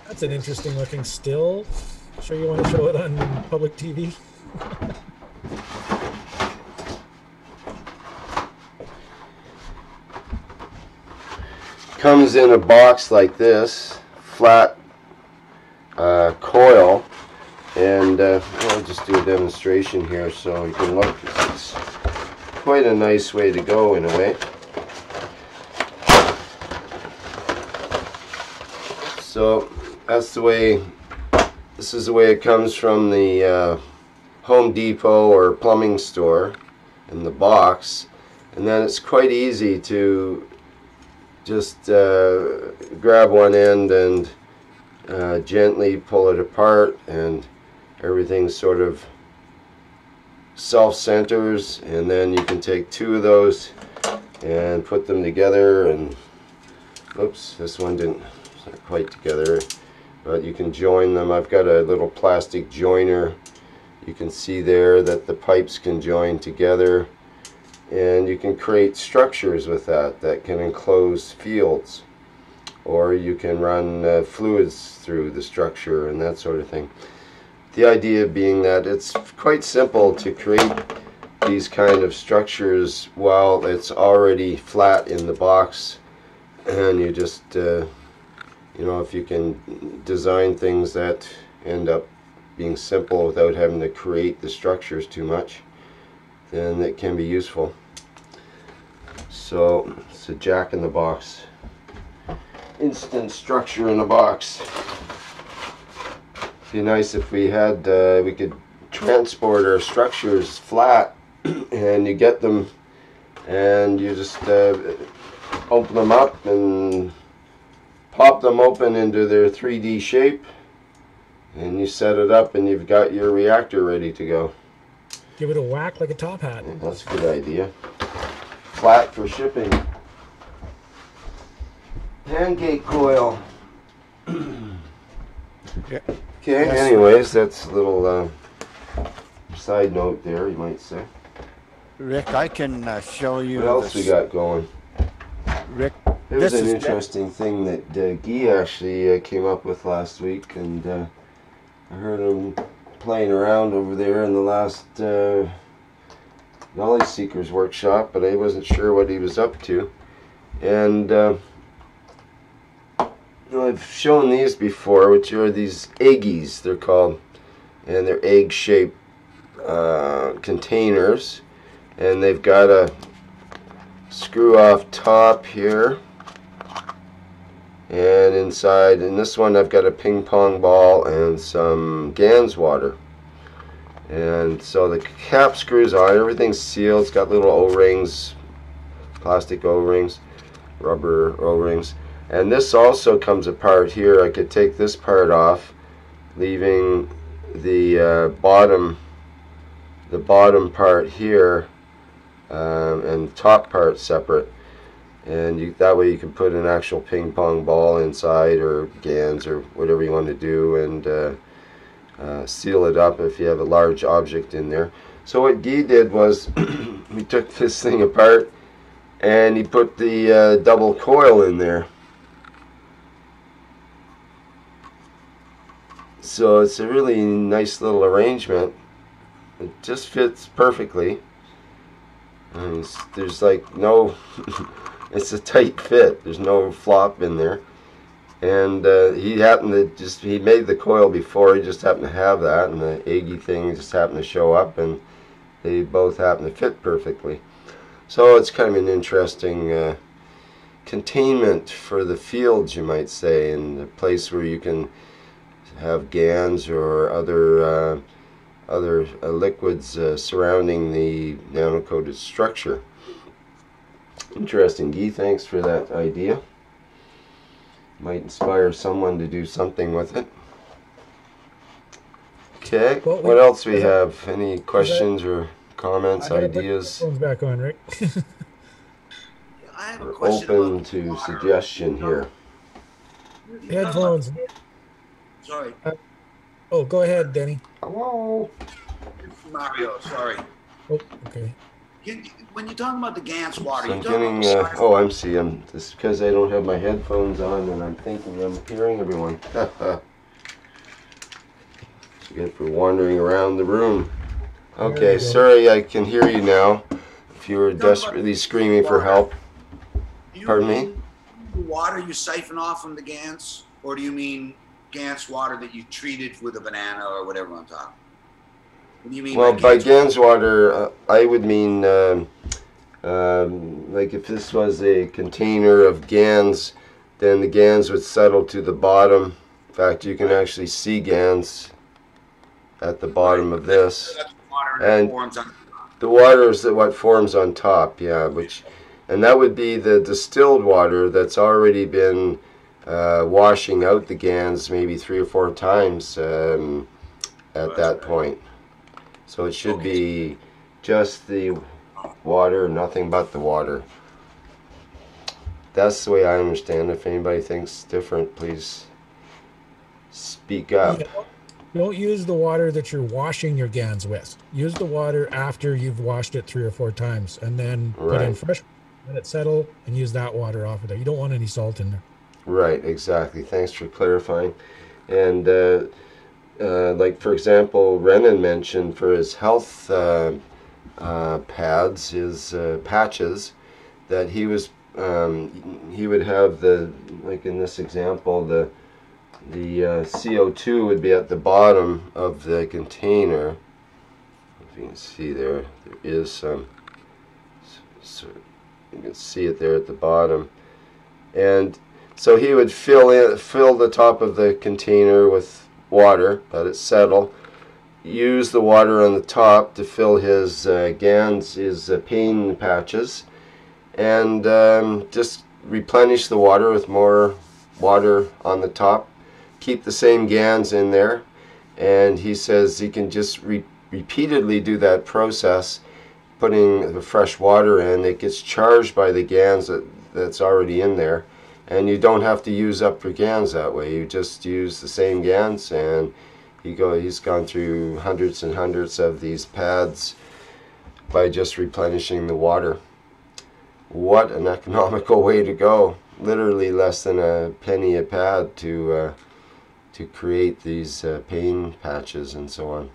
That's an interesting looking still. Sure you want to show it on public TV? Comes in a box like this, flat coil, and I'll just do a demonstration here so you can look. It's quite a nice way to go in a way. So that's the way, this is the way it comes from the Home Depot or plumbing store in the box. And then it's quite easy to just grab one end and gently pull it apart, and everything sort of self-centers, and then you can take two of those and put them together. And oops, this one didn't, it's not quite together, but you can join them. I've got a little plastic joiner. You can see there that the pipes can join together, and you can create structures with that can enclose fields, or you can run fluids through the structure and that sort of thing. The idea being that it's quite simple to create these kind of structures while it's already flat in the box, and you just you know, if you can design things that end up being simple without having to create the structures too much, then it can be useful. So it's a jack in the box, instant structure in a box. It'd be nice if we had we could transport our structures flat, and you get them and you just open them up and pop them open into their 3D shape, and you set it up and you've got your reactor ready to go. Give it a whack like a top hat. Yeah, that's a good idea. Flat for shipping. Pancake coil. Yeah. Okay, Yes. anyways, that's a little side note there, you might say. Rick, I can show you. What else we got going? Rick, It was this an is interesting thing that Guy actually came up with last week, and I heard him playing around over there in the last Knowledge Seekers workshop, but I wasn't sure what he was up to. And you know, I've shown these before, which are these eggies, they're called, and they're egg-shaped containers, and they've got a screw-off top here, and inside, in this one I've got a ping pong ball and some GANS water. And so the cap screws on, everything's sealed, it's got little O-rings, plastic O-rings, rubber O-rings. And this also comes apart here. I could take this part off, leaving the bottom part here and top part separate. And that way you can put an actual ping pong ball inside, or GANs, or whatever you want to do, and seal it up if you have a large object in there. So what Guy did was he took this thing apart and he put the double coil in there. So it's a really nice little arrangement. It just fits perfectly. And there's like no, it's a tight fit. There's no flop in there. And he happened to he made the coil before, he just happened to have that, and the eggy thing just happened to show up, and they both happen to fit perfectly. So it's kind of an interesting containment for the fields, you might say, and a place where you can have GANs or other liquids surrounding the nano-coated structure. Interesting, Guy. Thanks for that idea. Might inspire someone to do something with it. Okay, Well, what else we have? Any questions or comments, ideas? Phone's back on, Rick. I have a We're question open about to water. suggestion here. Headphones. Sorry, Oh, go ahead, Denny. Hello. Mario. Sorry. Oh, okay. When you're talking about the GANS water, So you're I'm talking getting, about oh, I'm seeing. This because I don't have my headphones on, and I'm thinking I'm hearing everyone. Good for wandering around the room. Okay, sorry, I can hear you now. If you were desperately screaming for help. Do you Pardon me? mean the water you siphon off from the GANS, or do you mean GANS water that you treated with a banana or whatever on top? What do you mean? Well, by GANS GANS water, I would mean Like if this was a container of GANs, then the GANs would settle to the bottom. In fact, you can actually see GANs at the bottom of this. That's water And that forms on. the water is what forms on top, yeah, and that would be the distilled water that's already been washing out the GANs maybe 3 or 4 times at that point. So it should be just the water, nothing but the water. That's the way I understand it. If anybody thinks different, please speak up. Don't use the water that you're washing your GANs with. Use the water after you've washed it 3 or 4 times, and then put in fresh, let it settle, and use that water off of there. You don't want any salt in there. Right, exactly. Thanks for clarifying. And like for example, Renan mentioned for his health pads, his patches, that he was he would have the, like in this example, the CO2 would be at the bottom of the container. If you can see there is some, so you can see it there at the bottom. And so he would fill the top of the container with water, let it settle, use the water on the top to fill his GANs, his pain patches, and just replenish the water with more water on the top. Keep the same GANs in there, and he says he can just repeatedly do that process, putting the fresh water in. It gets charged by the GANs that's already in there, and you don't have to use up your GANs that way. You just use the same GANs, and he's gone through hundreds and hundreds of these pads by just replenishing the water. What an economical way to go. Literally less than a penny a pad to create these pain patches and so on.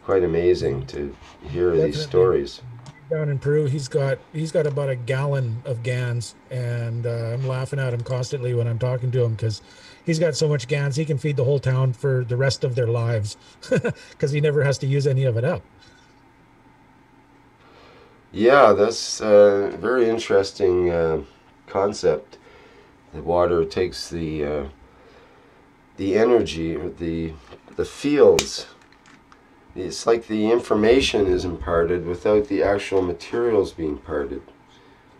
Quite amazing to hear these stories. Down in Peru, he's got about a gallon of GANs, and I'm laughing at him constantly when I'm talking to him, because he's got so much GANs he can feed the whole town for the rest of their lives, because he never has to use any of it up. Yeah, that's a very interesting concept. The water takes the energy, or the fields. It's like the information is imparted without the actual materials being imparted.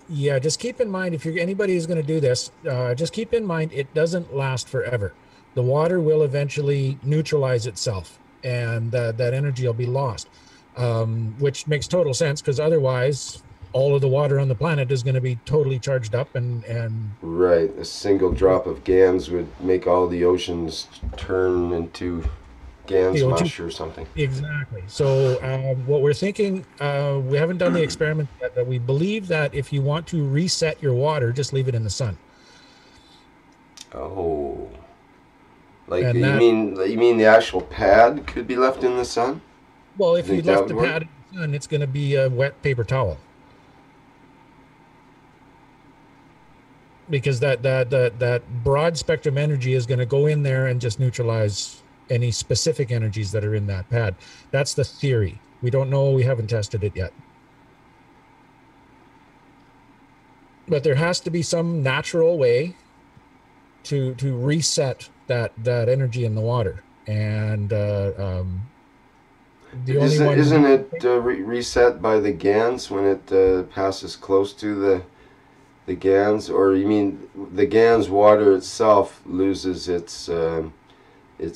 Yeah, just keep in mind, if anybody is going to do this, just keep in mind it doesn't last forever. The water will eventually neutralize itself, and that energy will be lost, which makes total sense, because otherwise all of the water on the planet is going to be totally charged up and right, a single drop of GANs would make all the oceans turn into GANs mush or something. Exactly. So what we're thinking, we haven't done the experiment yet, but we believe that if you want to reset your water, just leave it in the sun. Oh, like you mean the actual pad could be left in the sun? Well, if you left the pad in the sun, it's going to be a wet paper towel. Because that broad spectrum energy is going to go in there and just neutralize any specific energies that are in that pad. That's the theory. We don't know. We haven't tested it yet. But there has to be some natural way to reset that energy in the water. And isn't it reset by the GANs when it passes close to the GANs? Or you mean the GANs water itself loses its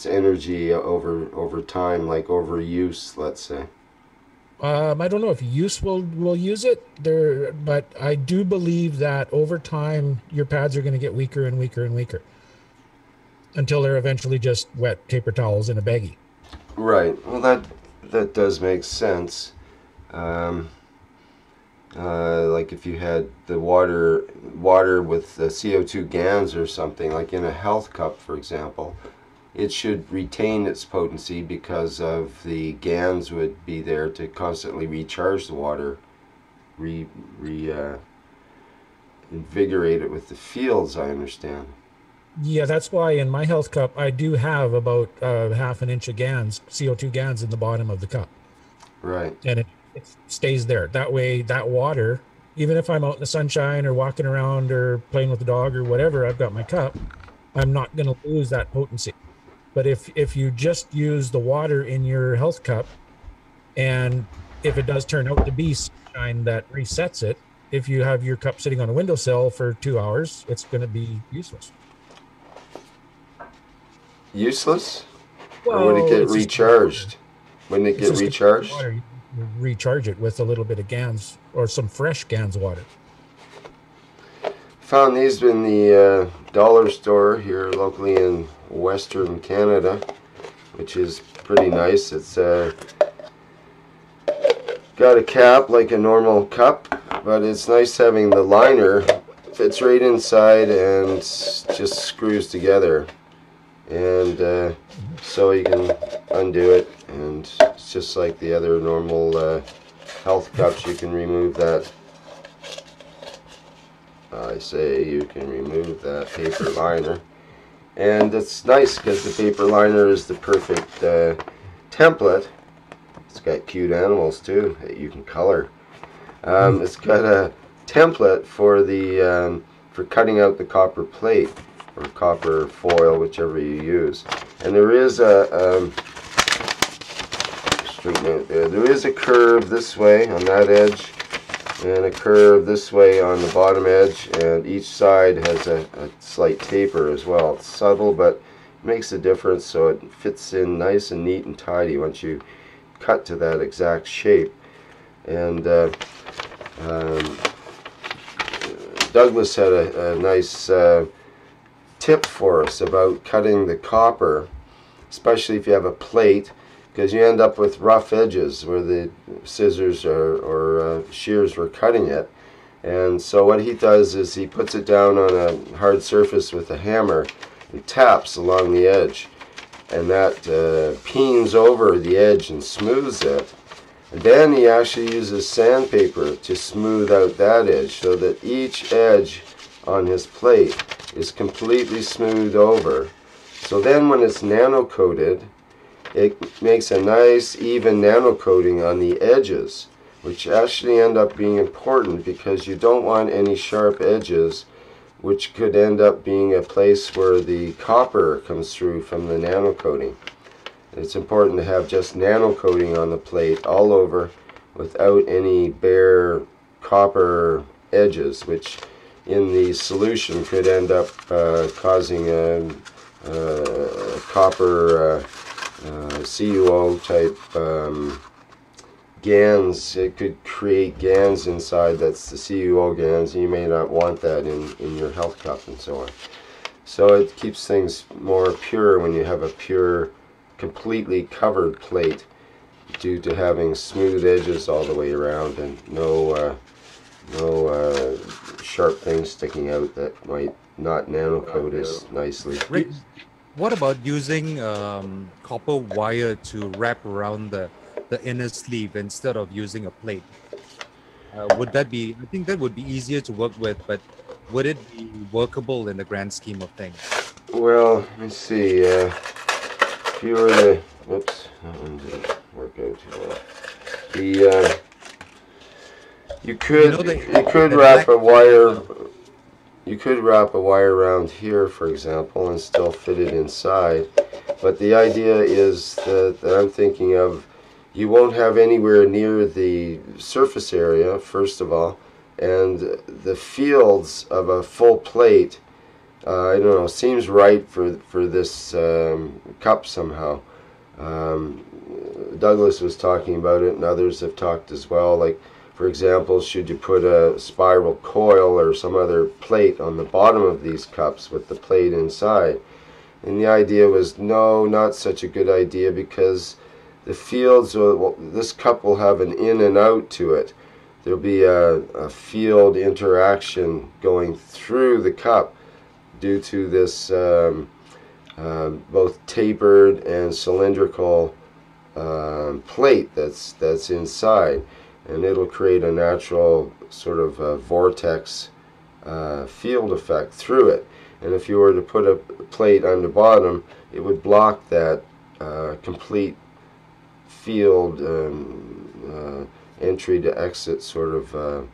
energy over time, like overuse, let's say? I don't know if use will use it there, but I do believe that over time your pads are going to get weaker and weaker and weaker until they're eventually just wet paper towels in a baggie. Right. Well, that does make sense. Like if you had the water with the CO2 GANs or something, like in a health cup, for example, it should retain its potency because of the GANs would be there to constantly recharge the water, invigorate it with the fields, I understand. Yeah, that's why in my health cup I do have about half an inch of GANs, CO2 GANs in the bottom of the cup. Right. And it stays there. That way, that water, even if I'm out in the sunshine or walking around or playing with the dog or whatever, I've got my cup, I'm not going to lose that potency. But if you just use the water in your health cup, and if it does turn out to be sunshine that resets it, if you have your cup sitting on a windowsill for 2 hours, it's going to be useless. Useless? Well, or would it get recharged? Wouldn't it get recharged? Water. You recharge it with a little bit of Gans or some fresh Gans water. Found these in the dollar store here locally in Western Canada, which is pretty nice. It's got a cap like a normal cup, but it's nice having the liner. Fits right inside and just screws together. And so you can undo it, and it's just like the other normal health cups. You can remove that. I say you can remove that paper liner, and it's nice because the paper liner is the perfect template. It's got cute animals too that you can color. It's got a template for the for cutting out the copper plate or copper foil, whichever you use. And there is a straighten out there. There is a curve this way on that edge, and a curve this way on the bottom edge, and each side has a slight taper as well. It's subtle, but it makes a difference, so it fits in nice and neat and tidy once you cut to that exact shape. And Douglas had a nice tip for us about cutting the copper, especially if you have a plate, because you end up with rough edges where the scissors or shears were cutting it. And so what he does is he puts it down on a hard surface with a hammer and taps along the edge, and that peens over the edge and smooths it. And then he actually uses sandpaper to smooth out that edge, so that each edge on his plate is completely smoothed over. So then when it's nano coated, it makes a nice even nano coating on the edges, which actually end up being important because you don't want any sharp edges, which could end up being a place where the copper comes through from the nano coating. It's important to have just nano coating on the plate all over without any bare copper edges, which in the solution could end up causing a copper CuO type GANs. It could create GANs inside. That's the CuO GANs. You may not want that in your health cup and so on. So it keeps things more pure when you have a pure, completely covered plate, due to having smooth edges all the way around and no sharp things sticking out that might not nano coat as nicely. Rick, what about using copper wire to wrap around the inner sleeve instead of using a plate? Would that be, I think that would be easier to work with, but would it be workable in the grand scheme of things? Well, let me see. If you were to, whoops, that one didn't work out too well. The you could wrap a wire. You could wrap a wire around here, for example, and still fit it inside. But the idea is that I'm thinking of, you won't have anywhere near the surface area, first of all, and the fields of a full plate, I don't know, seems right for this cup somehow. Douglas was talking about it, and others have talked as well. Like, for example, should you put a spiral coil or some other plate on the bottom of these cups with the plate inside? And the idea was, no, not such a good idea, because the fields, this cup will have an in and out to it. There'll be a field interaction going through the cup due to this both tapered and cylindrical plate that's inside, and it'll create a natural sort of vortex field effect through it. And if you were to put a plate on the bottom, it would block that complete field entry to exit sort of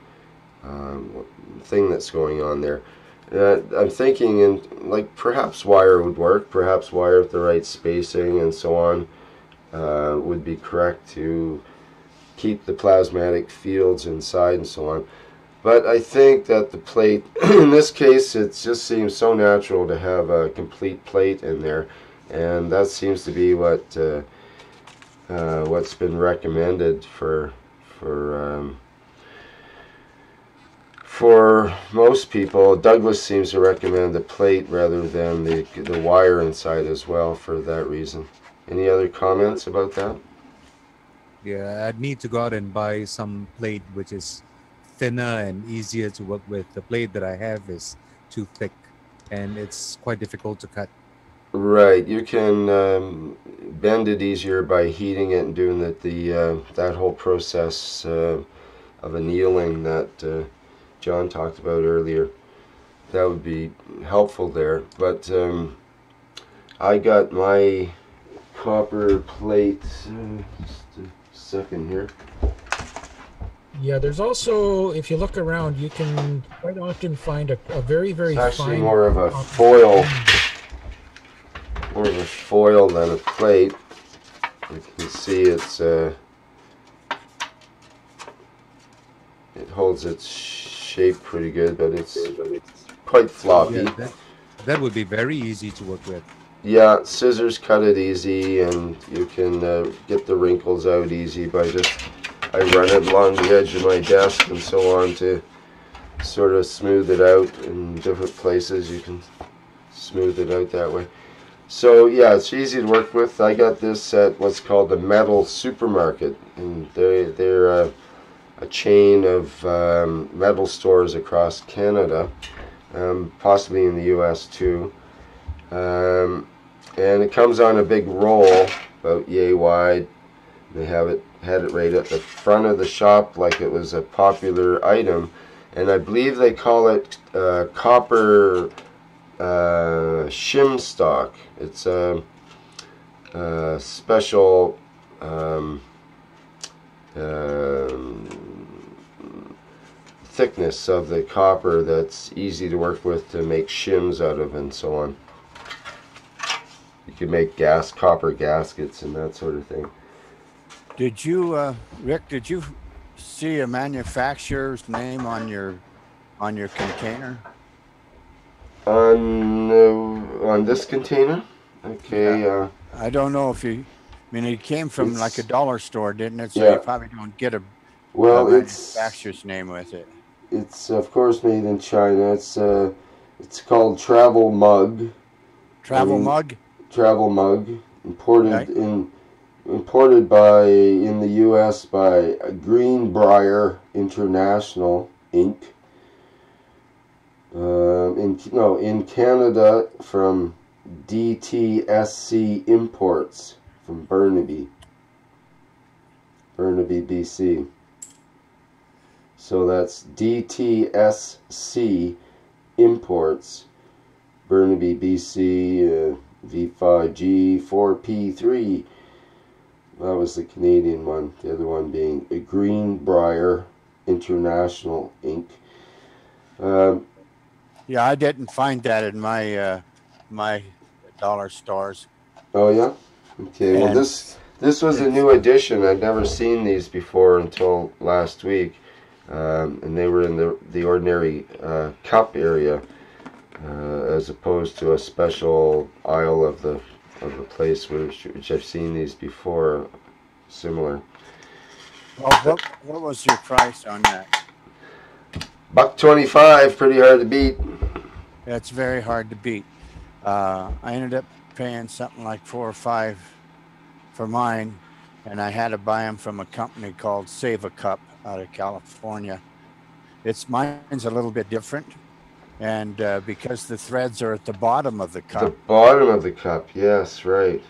thing that's going on there. I'm thinking, like perhaps wire would work, perhaps wire with the right spacing and so on would be correct to keep the plasmatic fields inside and so on. But I think that the plate, in this case, it just seems so natural to have a complete plate in there, and that seems to be what's been recommended for most people. Douglas seems to recommend the plate rather than the wire inside as well for that reason. Any other comments about that? Yeah, I'd need to go out and buy some plate which is thinner and easier to work with. The plate that I have is too thick and it's quite difficult to cut. Right, you can bend it easier by heating it and doing that whole process of annealing that John talked about earlier. That would be helpful there. But I got my copper plate. Just a second here. Yeah, there's also, if you look around, you can quite often find a very, very It's actually fine... more of a foil than a plate. You can see it holds its shape pretty good, but it's quite floppy. Yeah, that would be very easy to work with. Yeah, scissors cut it easy, and you can get the wrinkles out easy by I run it along the edge of my desk and so on to sort of smooth it out in different places. You can smooth it out that way. So yeah, it's easy to work with. I got this at what's called the Metal Supermarket, and they're a chain of metal stores across Canada, possibly in the US too. And it comes on a big roll, about yay wide. They had it right at the front of the shop like it was a popular item, and I believe they call it copper shim stock. It's a special thickness of the copper that's easy to work with to make shims out of and so on. You can make copper gaskets and that sort of thing. Did you, Rick? Did you see a manufacturer's name on your container? On this container? Okay. Yeah. I don't know if you. I mean, it came from like a dollar store, didn't it? So yeah. You probably don't get a manufacturer's name with it. It's of course made in China. It's called Travel Mug. Travel Mug. Travel Mug, imported right. in the U.S. by Greenbrier International Inc. In Canada from DTSC Imports from Burnaby, BC. So that's DTSC Imports, Burnaby, BC, V5G4P3. That was the Canadian one. The other one being a Greenbrier International Inc. Yeah, I didn't find that in my my dollar stores. Oh yeah. Okay. Well, this was a new edition. I'd never seen these before until last week, and they were in the ordinary cup area, as opposed to a special aisle of the place which I've seen these before, similar. Well, what was your price on that? $1.25, pretty hard to beat. That's very hard to beat. I ended up paying something like $4 or $5 for mine, and I had to buy them from a company called Save a Cup out of California. Mine's a little bit different. And because the threads are at the bottom of the cup. The bottom of the cup, yes, right.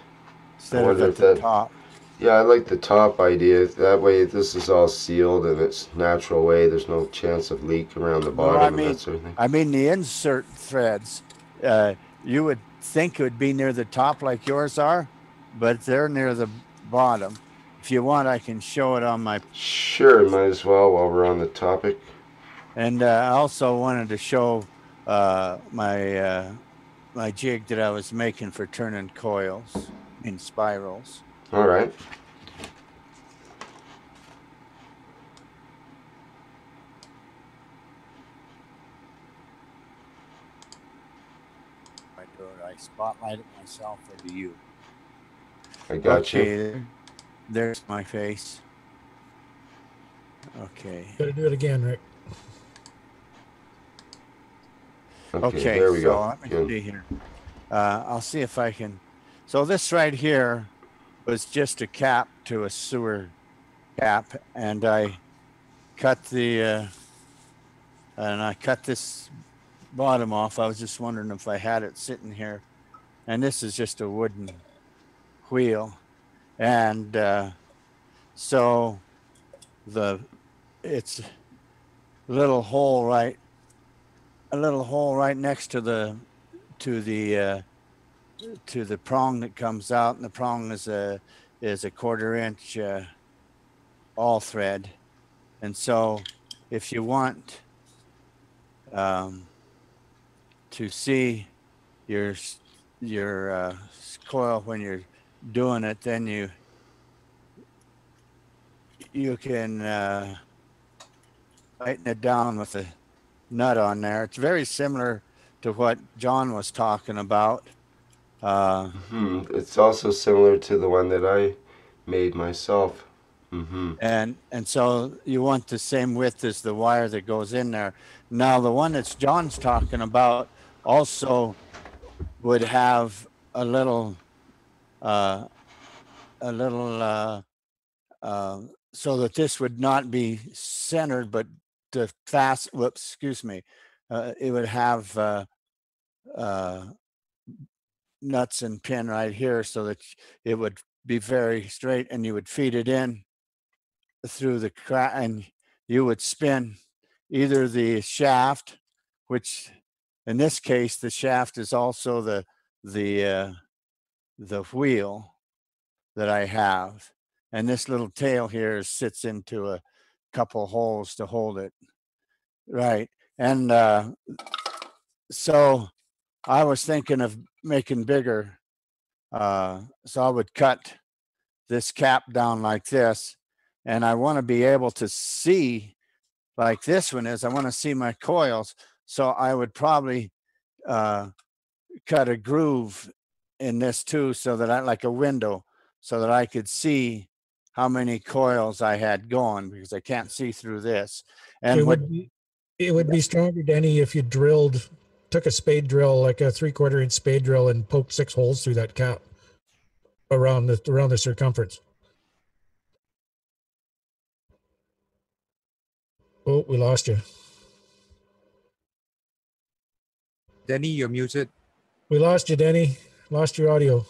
Instead of at the top. Yeah, I like the top idea. That way this is all sealed in its natural way. There's no chance of leak around the bottom and that sort of thing. I mean, the insert threads, you would think it would be near the top like yours are, but they're near the bottom. if you want, I can show it on my. Sure, might as well while we're on the topic. And I also wanted to show my my jig that I was making for turning coils in spirals. All right. I spotlight it myself or do you? I got you. There's my face. Okay. Gotta do it again, Rick. Okay, there we go. Let me see here. I'll see if I can. So this right here was just a cap to a sewer cap, and I cut the this bottom off. I was just wondering if I had it sitting here, and this is just a wooden wheel, and so it's a little hole right next to the prong that comes out, and the prong is a 1/4 inch all thread. And so if you want to see your coil when you're doing it, then you can tighten it down with a nut on there. It's very similar to what John was talking about. It's also similar to the one that I made myself. And so you want the same width as the wire that goes in there. Now the one that John's talking about also would have a little so that this would not be centered, but it would have nuts and pin right here so that it would be very straight, and you would feed it in through the crack, and you would spin either the shaft, which in this case the shaft is also the wheel that I have, and this little tail here sits into a couple holes to hold it right. And so I was thinking of making bigger, so I would cut this cap down like this, and I want to be able to see like this one is. I want to see my coils, so I would probably cut a groove in this too, so that I, like a window, so that I could see how many coils I had going, because I can't see through this. And it would be stronger, Denny, if you took a spade drill, like a 3/4 inch spade drill, and poked 6 holes through that cap around the circumference. Oh, we lost you. Denny, you're muted. We lost you, Denny. Lost your audio.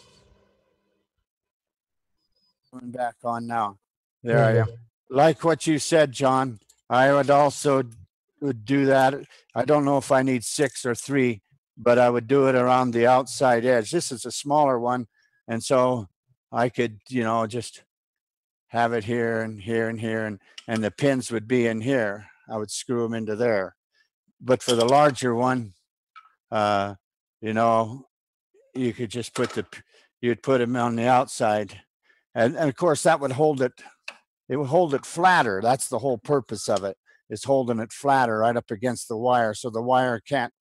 Going back on now. There I am. Like what you said, John, I would also do that. I don't know if I need 6 or 3, but I would do it around the outside edge. This is a smaller one, and so I could, just have it here and here and here, and the pins would be in here. I would screw them into there. But for the larger one, you could just you'd put them on the outside, and of course that would hold it. It would hold it flatter. That's the whole purpose of it, is holding it flatter right up against the wire, so the wire can't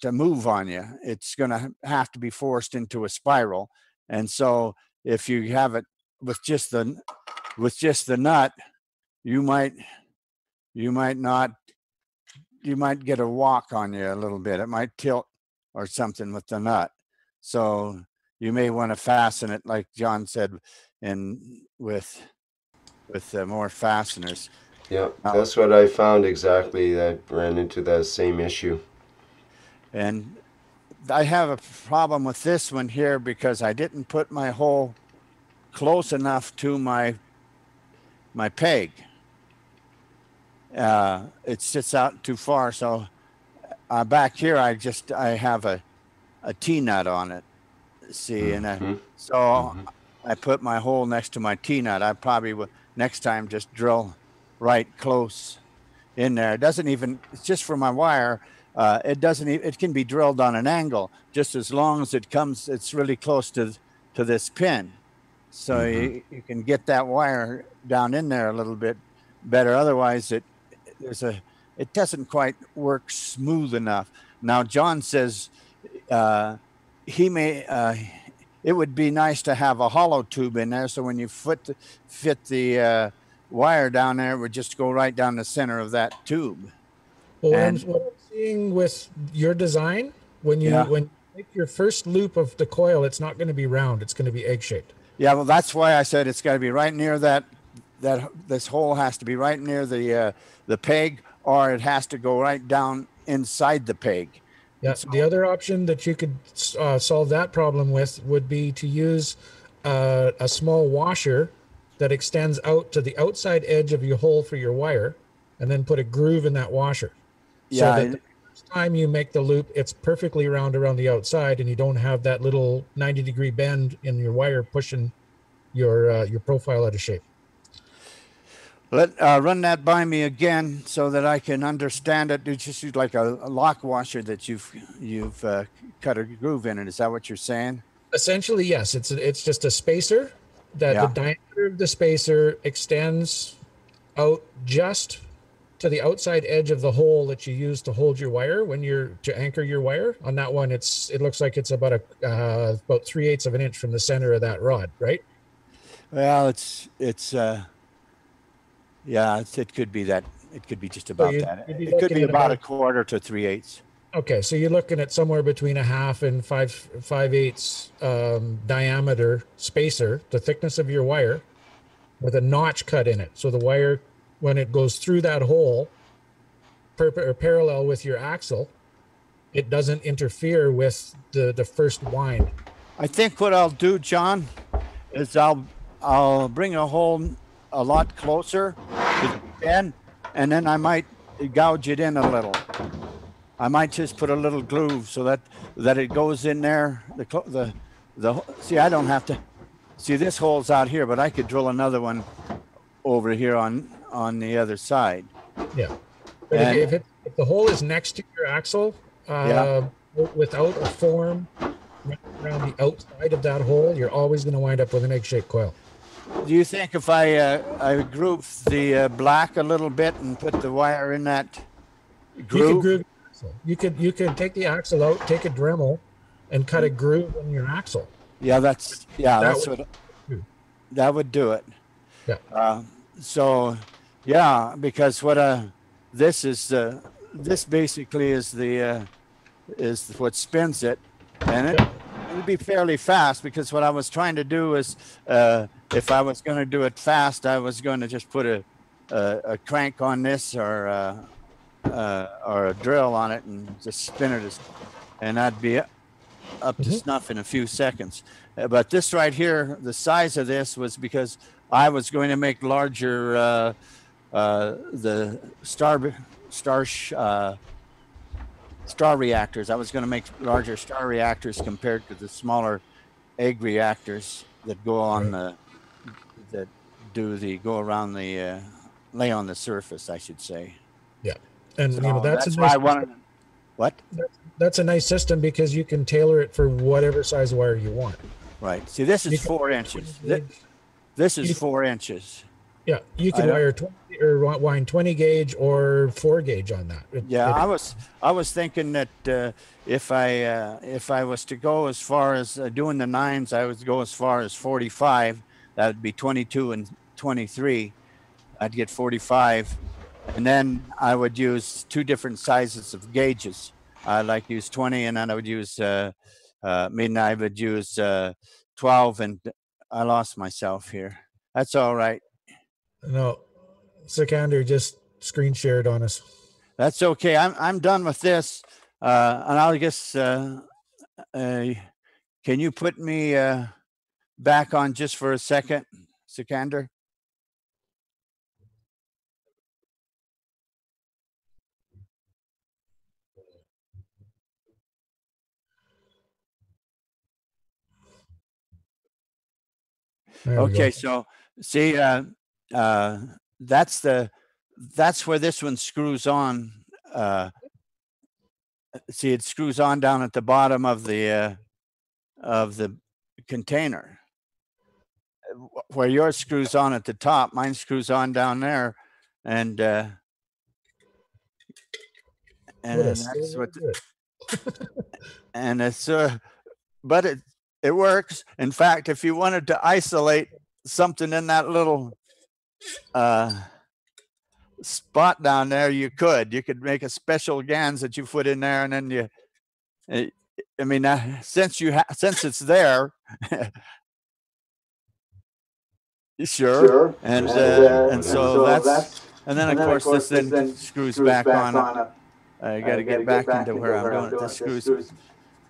move on you. It's going to have to be forced into a spiral. And so if you have it with just the nut, you might get a walk on you a little bit. It might tilt or something with the nut. So you may want to fasten it, like John said, with more fasteners. Yeah, that's what I found exactly. That ran into that same issue. And I have a problem with this one here because I didn't put my hole close enough to my peg. It sits out too far. So back here, I have a T-nut on it. See, and so I put my hole next to my T-nut. I probably would next time just drill right close in there. It doesn't even, it's just for my wire. It doesn't even, it can be drilled on an angle just as long as it comes, it's really close to this pin. So you can get that wire down in there a little bit better. Otherwise it doesn't quite work smooth enough. Now, John says he may, it would be nice to have a hollow tube in there. So when you fit the wire down there, it would just go right down the center of that tube. Well, what I'm seeing with your design, when you make your first loop of the coil, it's not going to be round. It's going to be egg-shaped. Yeah, well, that's why I said it's got to be right near that this hole has to be right near the peg, or it has to go right down inside the peg. Yeah. So the other option that you could solve that problem with would be to use a small washer that extends out to the outside edge of your hole for your wire, and then put a groove in that washer. Yeah. So that the first time you make the loop, it's perfectly round around the outside, and you don't have that little 90-degree bend in your wire pushing your profile out of shape. Run that by me again so that I can understand it. It's just like a lock washer that you've cut a groove in it. Is that what you're saying? Essentially, yes. It's just a spacer that the diameter of the spacer extends out just to the outside edge of the hole that you use to hold your wire to anchor your wire. On that one, it looks like it's about about 3/8 of an inch from the center of that rod, right? Well, it could be that. It could be just about that. It could be about a 1/4 to 3/8. Okay, so you're looking at somewhere between a 1/2 and 5/8 diameter spacer, the thickness of your wire, with a notch cut in it. So the wire, when it goes through that hole, parallel with your axle, it doesn't interfere with the first wind. I think what I'll do, John, is I'll bring a hole a lot closer to the pin, and then I might gouge it in a little. I might just put a little groove so that it goes in there. See, I don't have to see this hole's out here, but I could drill another one over here on the other side. Yeah, but if the hole is next to your axle, without a form around the outside of that hole, you're always going to wind up with an egg-shaped coil. Do you think if I groove the black a little bit and put the wire in that groove? You could take the axle out, take a Dremel, and cut a groove in your axle. Yeah, that would do it. Yeah. So, yeah, because this basically is what spins it, and it would be fairly fast, because what I was trying to do is, if I was going to do it fast, I was going to just put a crank on this or a drill on it and just spin it, and I'd be up to snuff in a few seconds. But this right here, the size of this was because I was going to make larger the star reactors. I was going to make larger star reactors compared to the smaller egg reactors that go on go around the lay on the surface, I should say. Yeah, and so that's why I wanted. What? That's a nice system because you can tailor it for whatever size wire you want. Right. See, this is 4 inches. This is 4 inches. Yeah, you can wire 20 or wind 20 gauge or 4 gauge on that. I was thinking that if I was to go as far as doing the 9s, I would go as far as 45. That would be 22 and 23. I'd get 45, and then I would use 2 different sizes of gauges. I'd like use 20, and then I would use I would use 12, and I lost myself here. That's all right. No, Sikander just screen shared on us. That's okay. I'm done with this, and I'll guess. Can you put me back on just for a second, Sikander? There we go. Okay, so see, that's where this one screws on. See, it screws on down at the bottom of the container. Where yours screws on at the top, mine screws on down there, and that's what. And it's but it works. In fact, if you wanted to isolate something in that little spot down there, you could make a special GANs that you put in there, and then I mean, since it's there, sure. And so that's, and then of course this then screws back on up. I got to get back into where I'm going. This screws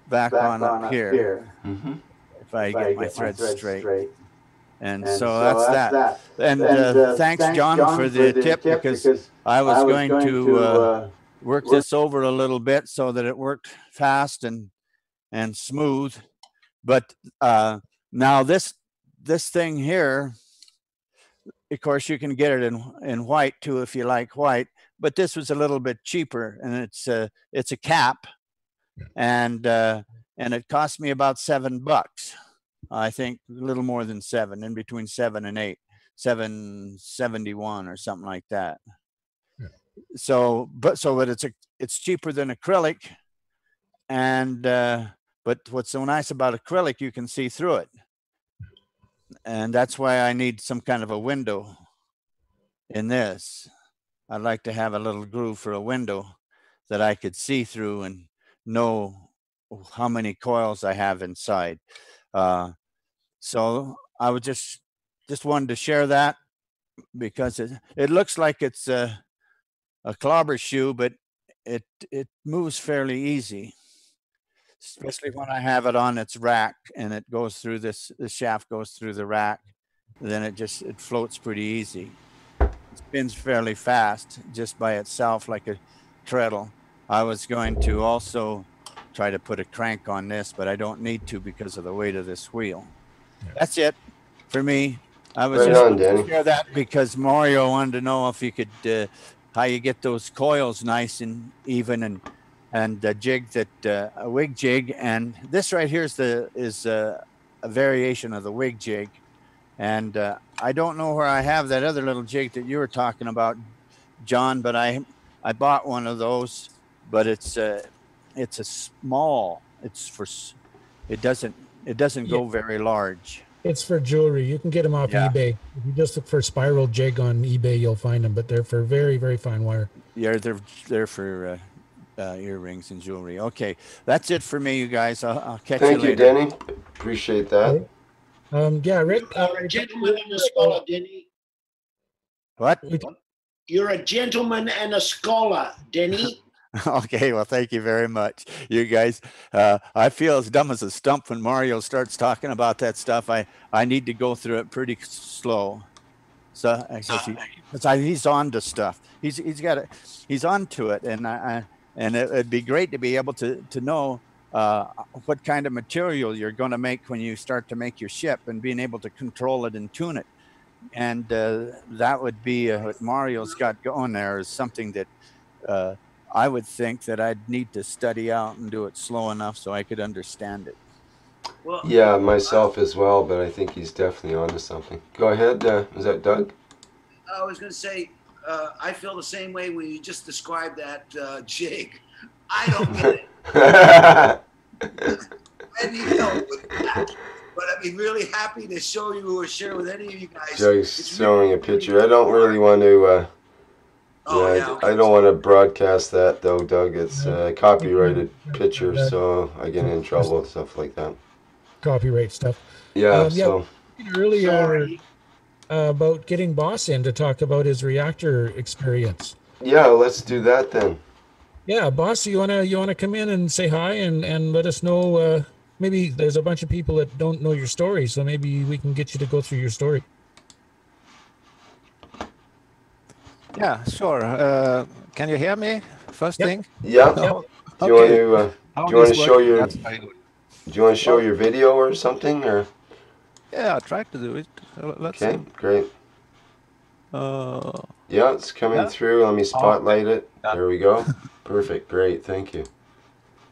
back on up here. If I get my threads straight. And so that's that. And thanks, John, for the tip, because I was going to work this over a little bit so that it worked fast and smooth. But now this thing here, of course, you can get it in white too if you like white. But this was a little bit cheaper, and it's a cap, and it cost me about $7. I think a little more than 7, in between 7 and 8, $7.71 or something like that. Yeah. So it's cheaper than acrylic, and but what's so nice about acrylic, you can see through it, and that's why I need some kind of a window in this. I'd like to have a little groove for a window that I could see through and know how many coils I have inside. So I would just wanted to share that, because it looks like it's a clobber shoe, but it moves fairly easy, especially when I have it on its rack and it goes through the shaft goes through the rack. Then it floats pretty easy. Spins fairly fast just by itself, like a treadle. I was going to also try to put a crank on this, but I don't need to because of the weight of this wheel. Yeah. That's it for me. I was just going to share that because Mario wanted to know if you could how you get those coils nice and even and jig that a wig jig. And this right here is a variation of the wig jig. And I don't know where I have that other little jig that you were talking about, John, but I bought one of those, but it's a small. It doesn't go very large. It's for jewelry. You can get them off eBay. If you just look for spiral jig on eBay, you'll find them, but they're for very, very fine wire. Yeah, they're for earrings and jewelry. Okay, that's it for me, you guys. I'll catch you later. Thank you, Denny. Appreciate that. Okay. Yeah, Rick. You're a gentleman and a scholar, Denny. What? You're a gentleman and a scholar, Denny. Okay, well, thank you very much, you guys. I feel as dumb as a stump when Mario starts talking about that stuff. I need to go through it pretty slow. So he's on to stuff. He's on to it, and it'd be great to be able to know what kind of material you're going to make when you start to make your ship, and being able to control it and tune it. And that would be what Mario's got going there, is something that I would think that I'd need to study out and do it slow enough so I could understand it. Well, yeah, myself as well, but I think he's definitely onto something. Go ahead. Is that Doug? I was going to say, I feel the same way when you just described that jig. I don't get it. I need help with that. But I'd be really happy to show you or share with any of you guys. Doug's showing a picture. I don't really want to... I don't want to broadcast that though, Doug. It's a copyrighted picture, so I get in trouble and stuff like that. Copyright stuff. Yeah. So earlier about getting Boss in to talk about his reactor experience. Yeah, let's do that then. Yeah, Boss, you wanna come in and say hi and let us know. Maybe there's a bunch of people that don't know your story, so maybe we can get you to go through your story. Yeah, sure. Can you hear me? First thing. Yeah. Oh, do you want to show your? Do you want to show your video or something, or? Yeah, I tried to do it. Let's Okay, see. great. Yeah, it's coming Yeah. through. Let me spotlight it. Yeah. There we go. Perfect. Great. Thank you.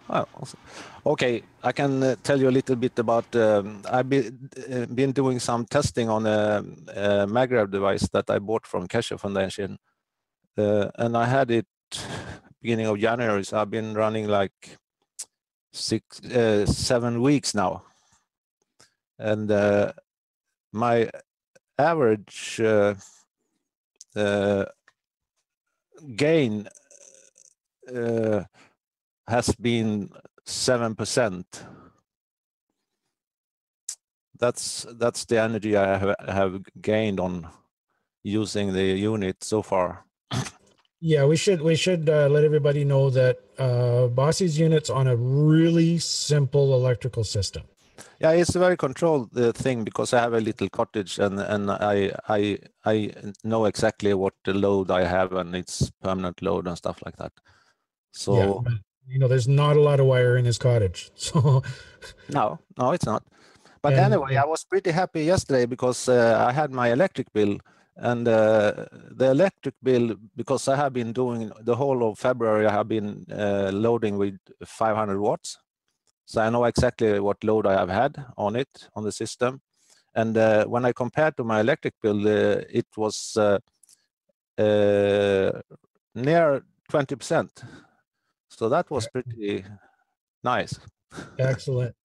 Oh, awesome. Okay, I can tell you a little bit about. I've been doing some testing on a MagRav device that I bought from Keshe Foundation, and I had it beginning of January. So I've been running like 7 weeks now, and my average gain has been 7%. That's the energy I have gained on using the unit so far. Yeah, we should let everybody know that Bossy's unit's on a really simple electrical system. Yeah, it's a very controlled thing because I have a little cottage and I know exactly what the load I have and it's permanent load and stuff like that. So yeah, you know, there's not a lot of wire in his cottage. So no, it's not. But anyway, I was pretty happy yesterday because I had my electric bill, and the electric bill, because I have been doing the whole of February, I have been loading with 500 watts. So I know exactly what load I have had on it, on the system. And when I compared to my electric bill, it was near 20%. So that was pretty nice. excellent.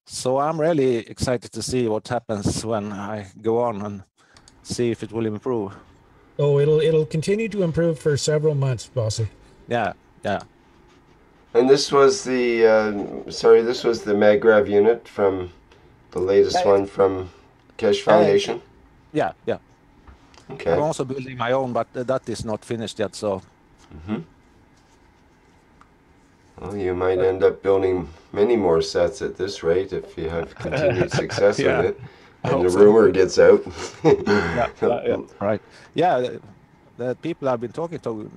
So I'm really excited to see what happens when I go on and see if it will improve. Oh, it'll continue to improve for several months, Bossy. Yeah. And this was the this was the MagRav unit from the latest one from Keshe Foundation. Yeah. Okay. I'm also building my own, but that is not finished yet. So. Well, you might end up building many more sets at this rate if you have continued success with it, and the rumor gets out. yeah, right. Yeah, the people I've been talking to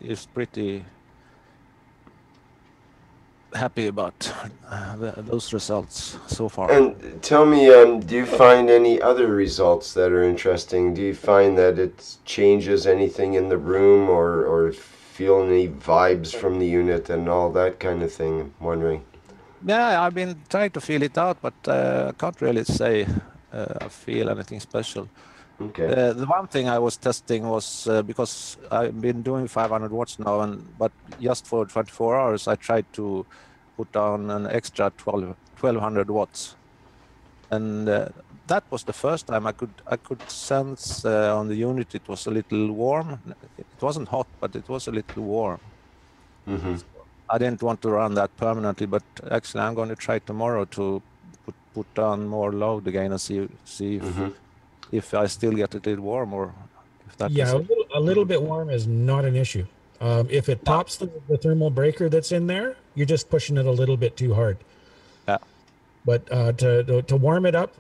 is pretty happy about those results so far. And tell me, do you find any other results that are interesting? Do you find that it changes anything in the room, or feel any vibes from the unit and all that kind of thing? I'm wondering. Yeah, I've been trying to feel it out, but I can't really say I feel anything special. Okay. The one thing I was testing was because I've been doing 500 watts now, but just for 24 hours, I tried to put on an extra 1200 watts, and that was the first time I could sense on the unit it was a little warm. It wasn't hot, but it was a little warm. Mm-hmm. So I didn't want to run that permanently, but actually I'm going to try tomorrow to put on more load again and see if I still get a little warm or if that is a little bit warm is not an issue. If it tops the thermal breaker that's in there, you're just pushing it a little bit too hard. Yeah. But to warm it up,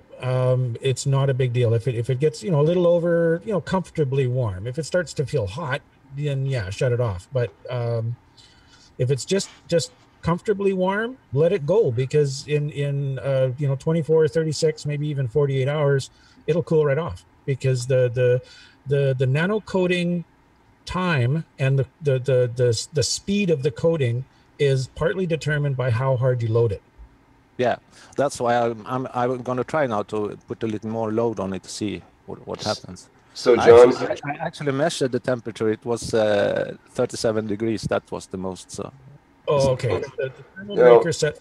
it's not a big deal. If it gets a little over comfortably warm, if it starts to feel hot, then yeah, shut it off. But if it's just comfortably warm, let it go, because in 24, 36, maybe even 48 hours, it'll cool right off, because the nano coating time and the speed of the coating is partly determined by how hard you load it. Yeah, that's why I'm going to try now to put a little more load on it to see what happens. So John, I actually measured the temperature. It was 37 degrees. That was the most. So. Oh, okay. The thermal breaker set.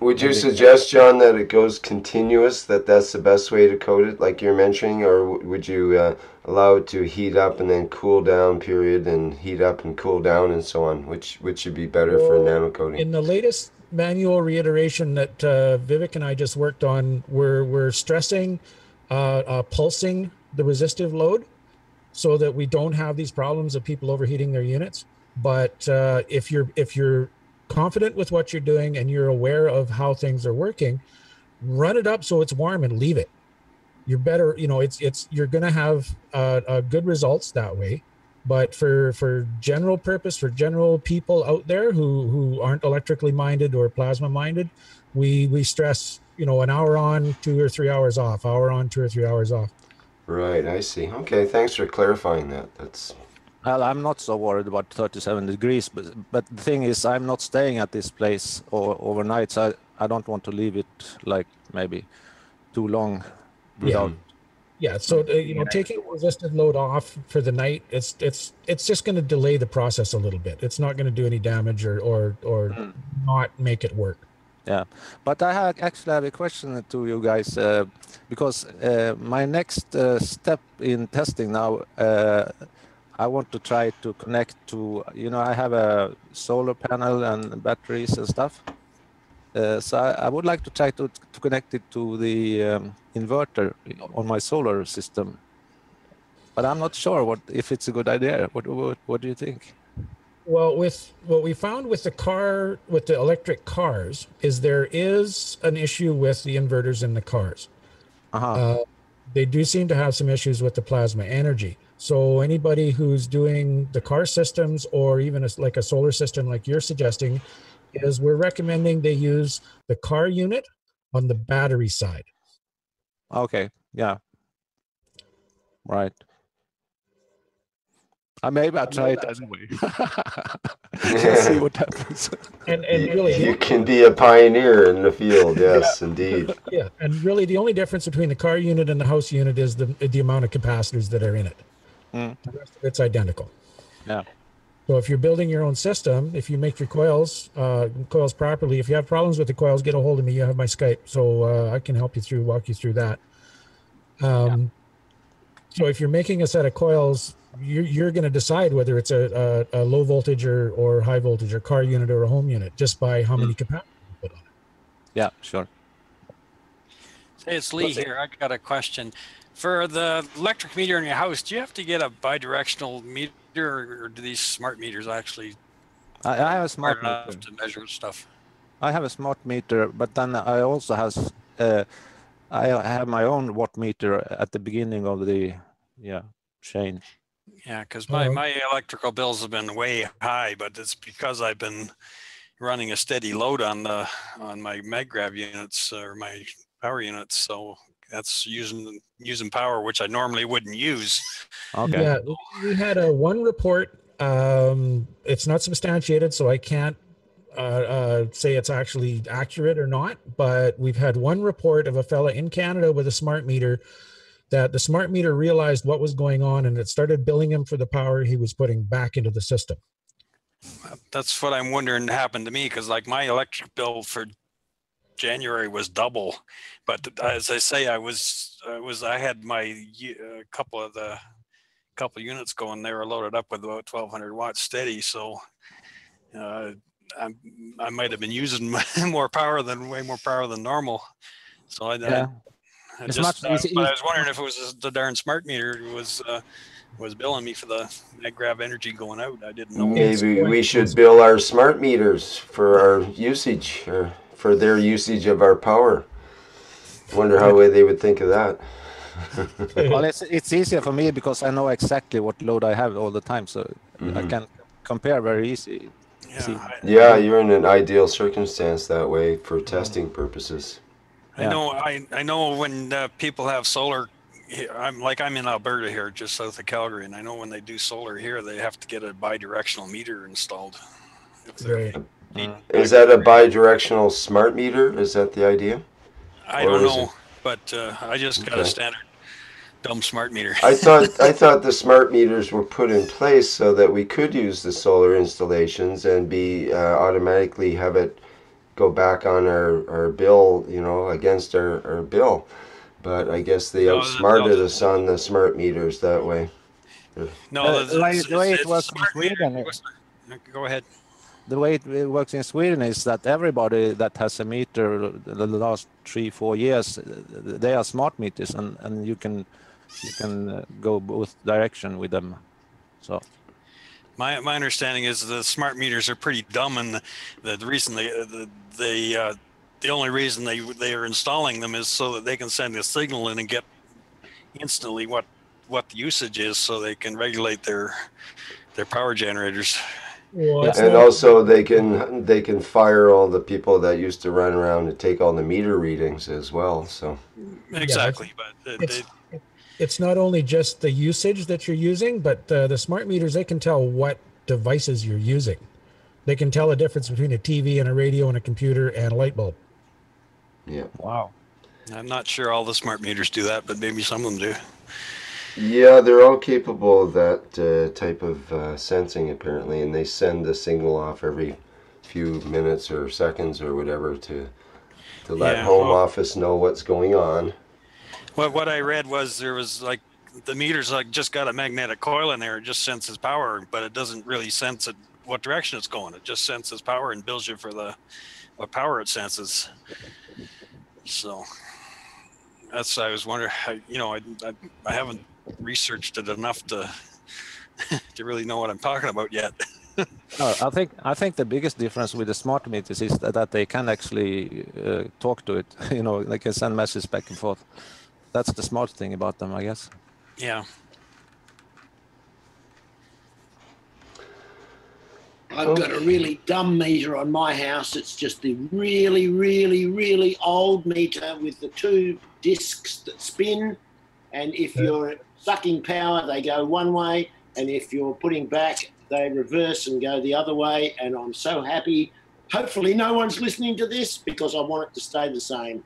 Would you suggest, John, that it goes continuous, that's the best way to coat it, like you're mentioning, or would you allow it to heat up and then cool down, period, and heat up and cool down and so on? Which should be better for nano coating? In the latest manual reiteration that Vivek and I just worked on, we're stressing pulsing the resistive load so that we don't have these problems of people overheating their units. But if you're confident with what you're doing and you're aware of how things are working, run it up so it's warm and leave it. You're better, you're going to have good results that way. But for general purpose, for general people out there who aren't electrically minded or plasma minded, we stress an hour on, 2 or 3 hours off, hour on, 2 or 3 hours off. Right, I see. Okay, thanks for clarifying that. That's Well, I'm not so worried about 37 degrees, but the thing is, I'm not staying at this place overnight, so I don't want to leave it like maybe too long without. Yeah, so taking resistive load off for the night, it's just going to delay the process a little bit. It's not going to do any damage or not make it work. Yeah, but I actually have a question to you guys because my next step in testing now, I want to try to connect to, I have a solar panel and batteries and stuff. So I would like to try to connect it to the inverter on my solar system, but I'm not sure if it's a good idea. What do you think? Well, with what we found with the electric cars is there is an issue with the inverters in the cars. They do seem to have some issues with the plasma energy. So anybody who's doing the car systems or even like a solar system like you're suggesting, is we're recommending they use the car unit on the battery side. Okay, yeah, right. Maybe I'll try it anyway. Just see what happens. And really, you can be a pioneer in the field. Yes, indeed. Yeah, and really the only difference between the car unit and the house unit is the amount of capacitors that are in it. The rest of it's identical. Yeah. So if you're building your own system, if you make your coils properly, if you have problems with the coils, get a hold of me. You have my Skype, so I can help you walk you through that. So if you're making a set of coils, you're going to decide whether it's a low voltage or high voltage or car unit or a home unit just by how many capacitors you put on it. Yeah, sure. Hey, it's Lee here. I got a question. For the electric meter in your house, do you have to get a bidirectional meter, or do these smart meters actually? I have a smart meter to measure stuff. I have a smart meter, but then I also I have my own watt meter at the beginning of the chain. Yeah, because my electrical bills have been way high, but it's because I've been running a steady load on my MagGrav units or my power units, so that's using power which I normally wouldn't use. Okay. Yeah, we had one report. It's not substantiated, so I can't say it's actually accurate or not. But we've had one report of a fella in Canada with a smart meter that the smart meter realized what was going on and it started billing him for the power he was putting back into the system. That's what I'm wondering happened to me, because like my electric bill for January was double, but as I say, I had my couple units going. They were loaded up with about 1,200 watts steady, so I might have been using way more power than normal. So I was wondering if it was the darn smart meter was billing me for the MagGrav energy going out. I didn't know. Maybe we should bill our smart meters for our usage or for their usage of our power. Wonder how they would think of that. Well, it's easier for me because I know exactly what load I have all the time, so I can compare very easy. Yeah, you're in an ideal circumstance that way for testing purposes. I know when people have solar. I'm in Alberta here, just south of Calgary, and I know when they do solar here, they have to get a bidirectional meter installed. Right. Is that a bidirectional smart meter? Is that the idea? I don't know, but I just got a standard dumb smart meter. I thought the smart meters were put in place so that we could use the solar installations and be automatically have it go back on our bill, against our bill. But I guess they outsmarted us on the smart meters that way. No, the way it works in Sweden. Go ahead. The way it works in Sweden is that everybody that has a meter the last 3-4 years, they are smart meters, and you can go both direction with them. So. My understanding is the smart meters are pretty dumb, and the reason the only reason they are installing them is so that they can send a signal in and get instantly what the usage is, so they can regulate their power generators. Well, it's And not- also they can fire all the people that used to run around and take all the meter readings as well. So Exactly, but it's not only just the usage that you're using, but the smart meters, they can tell what devices you're using. They can tell the difference between a TV and a radio and a computer and a light bulb. yeah. Wow. I'm not sure all the smart meters do that, but maybe some of them do. Yeah, they're all capable of that type of sensing apparently, and they send a signal off every few minutes or seconds or whatever to let home office know what's going on. Well, what I read was there was like the meters like just got a magnetic coil in there. It just senses power, but it doesn't really sense it what direction it's going. It just senses power and bills you for what power it senses. So that's I was wondering. I haven't researched it enough to to really know what I'm talking about yet. I think the biggest difference with the smart meters is that they can actually talk to it. They can send messages back and forth. That's the smart thing about them, I guess. Yeah. I've got a really dumb meter on my house. It's just the really, really, really old meter with the two discs that spin. And if you're sucking power, they go one way. And if you're putting back, they reverse and go the other way. And I'm so happy. Hopefully no one's listening to this because I want it to stay the same.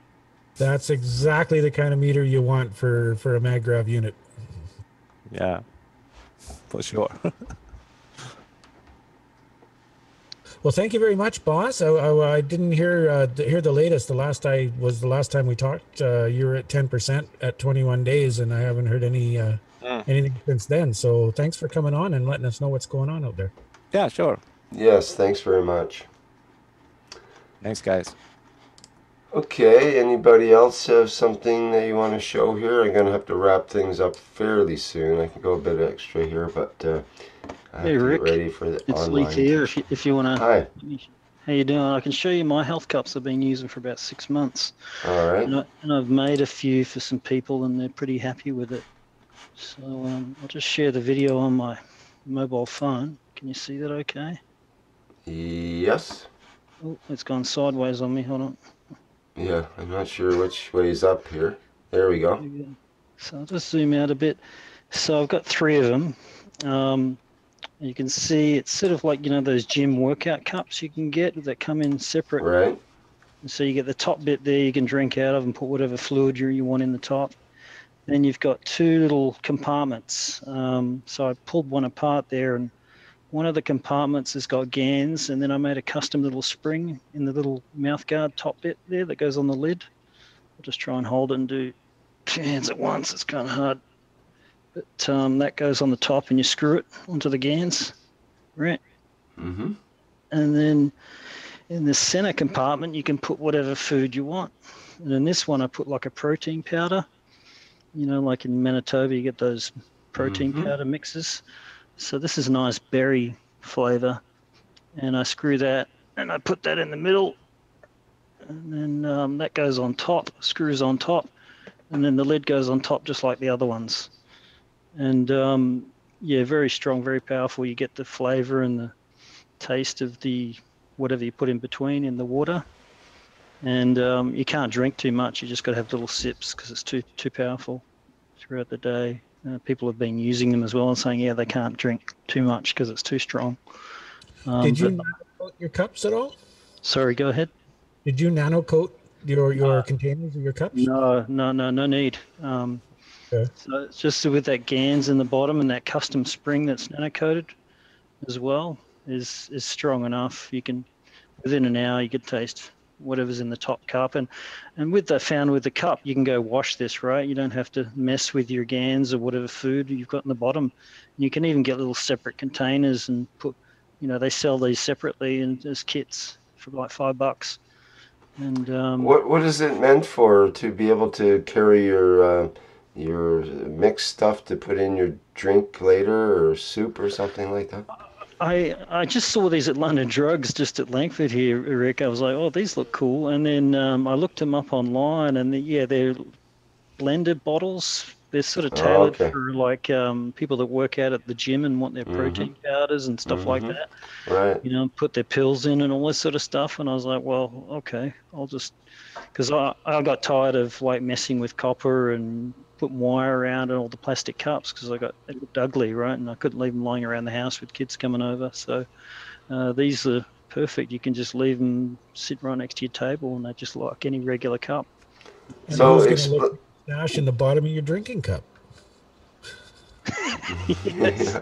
That's exactly the kind of meter you want for a MagGrav unit. Yeah, for sure. Well, thank you very much, boss. I didn't hear the latest. The last time we talked. You were at 10% at 21 days, and I haven't heard anything since then. So thanks for coming on and letting us know what's going on out there. Yeah, sure. Yes, thanks very much. Thanks, guys. Okay, anybody else have something that you want to show here? I'm going to have to wrap things up fairly soon. I can go a bit extra here, but I have to Rick, get ready for the it's online. Leith here. If you want to, Hi. how you doing? I can show you my health cups I've been using for about 6 months. All right. And I've made a few for some people, and they're pretty happy with it. So I'll just share the video on my mobile phone. Can you see that okay? Yes. Oh, it's gone sideways on me. Hold on. Yeah, I'm not sure which way is up here. There we go. So I'll just zoom out a bit. So I've got 3 of them. You can see it's sort of like, those gym workout cups you can get that come in separate. Right. So you get the top bit there you can drink out of and put whatever fluid you want in the top. Then you've got 2 little compartments. So I pulled one apart there, and one of the compartments has got GANs, and then I made a custom little spring in the little mouthguard top bit there that goes on the lid. I'll just try and hold it and do 2 hands at once. It's kind of hard. But that goes on the top, and you screw it onto the GANs. Right. Mm-hmm. And then in the center compartment, you can put whatever food you want. And in this one, I put like a protein powder. Like in Manitoba, you get those protein powder mixes. So this is a nice berry flavor. And I screw that, and I put that in the middle. And then that goes on top, screws on top. And then the lid goes on top just like the other ones. And yeah, very strong, very powerful. You get the flavor and the taste of the whatever you put in between in the water. And you can't drink too much. You just got to have little sips because it's too powerful throughout the day. People have been using them as well and saying, yeah, they can't drink too much because it's too strong. Did you nano-coat your cups at all? Sorry, go ahead. Did you nano-coat your containers of your cups? No need. Okay. So it's just with that GANs in the bottom and that custom spring that's nano-coated as well is strong enough. You can, within an hour, you could taste whatever's in the top cup. And with the cup, you can go wash this, right? You don't have to mess with your GANs or whatever food you've got in the bottom. You can even get little separate containers and put, they sell these separately and as kits for like $5. And what is it meant for? To be able to carry your mixed stuff to put in your drink later or soup or something like that? I just saw these at London Drugs just at Langford here, Rick. I was like, oh, these look cool. And then I looked them up online, and they're blended bottles They're sort of tailored okay. for like people that work out at the gym and want their protein powders and stuff like that. Right. You know, put their pills in and all this sort of stuff. And I was like, well, okay, I'll just, because I got tired of like messing with copper and putting wire around and all the plastic cups because it looked ugly, right? And I couldn't leave them lying around the house with kids coming over. So these are perfect. You can just leave them sit right next to your table and they're just like any regular cup. And so who's going to look stash in the bottom of your drinking cup? Yes.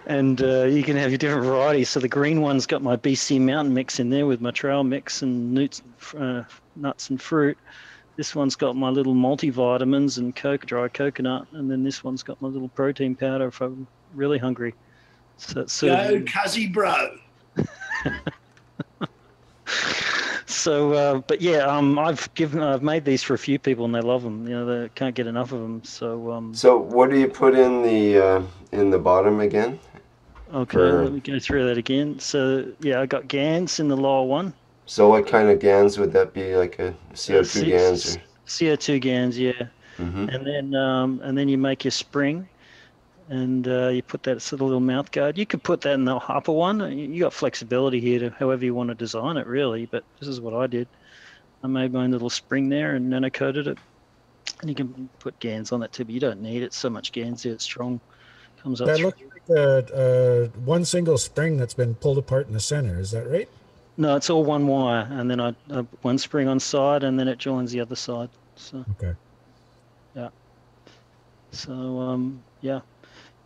And you can have your different varieties. So the green one's got my BC Mountain mix in there with my trail mix and nuts and fruit. This one's got my little multivitamins and dry coconut, and then this one's got my little protein powder if I'm really hungry. So it's sort Go, cuzzy bro. So, but yeah, I've made these for a few people and they love them. You know, they can't get enough of them. So, so what do you put in the bottom again? Okay, let me go through that again. So, yeah, I got GANs in the lower one. So, what kind of GANs would that be? Like a CO2 GANs? Or? CO2 GANs, yeah. And then you make your spring. And you put that sort of little mouth guard. You could put that in the upper one. You got flexibility here to however you want to design it, really. But this is what I did. I made my own little spring there and nano-coated it. And you can put GANs on that too, but you don't need it. So much GANs there, it's strong. Comes up. That looks like one single spring that's been pulled apart in the center. Is that right? No, it's all one wire, and then I one spring on side, and then it joins the other side. So okay. Yeah. So yeah.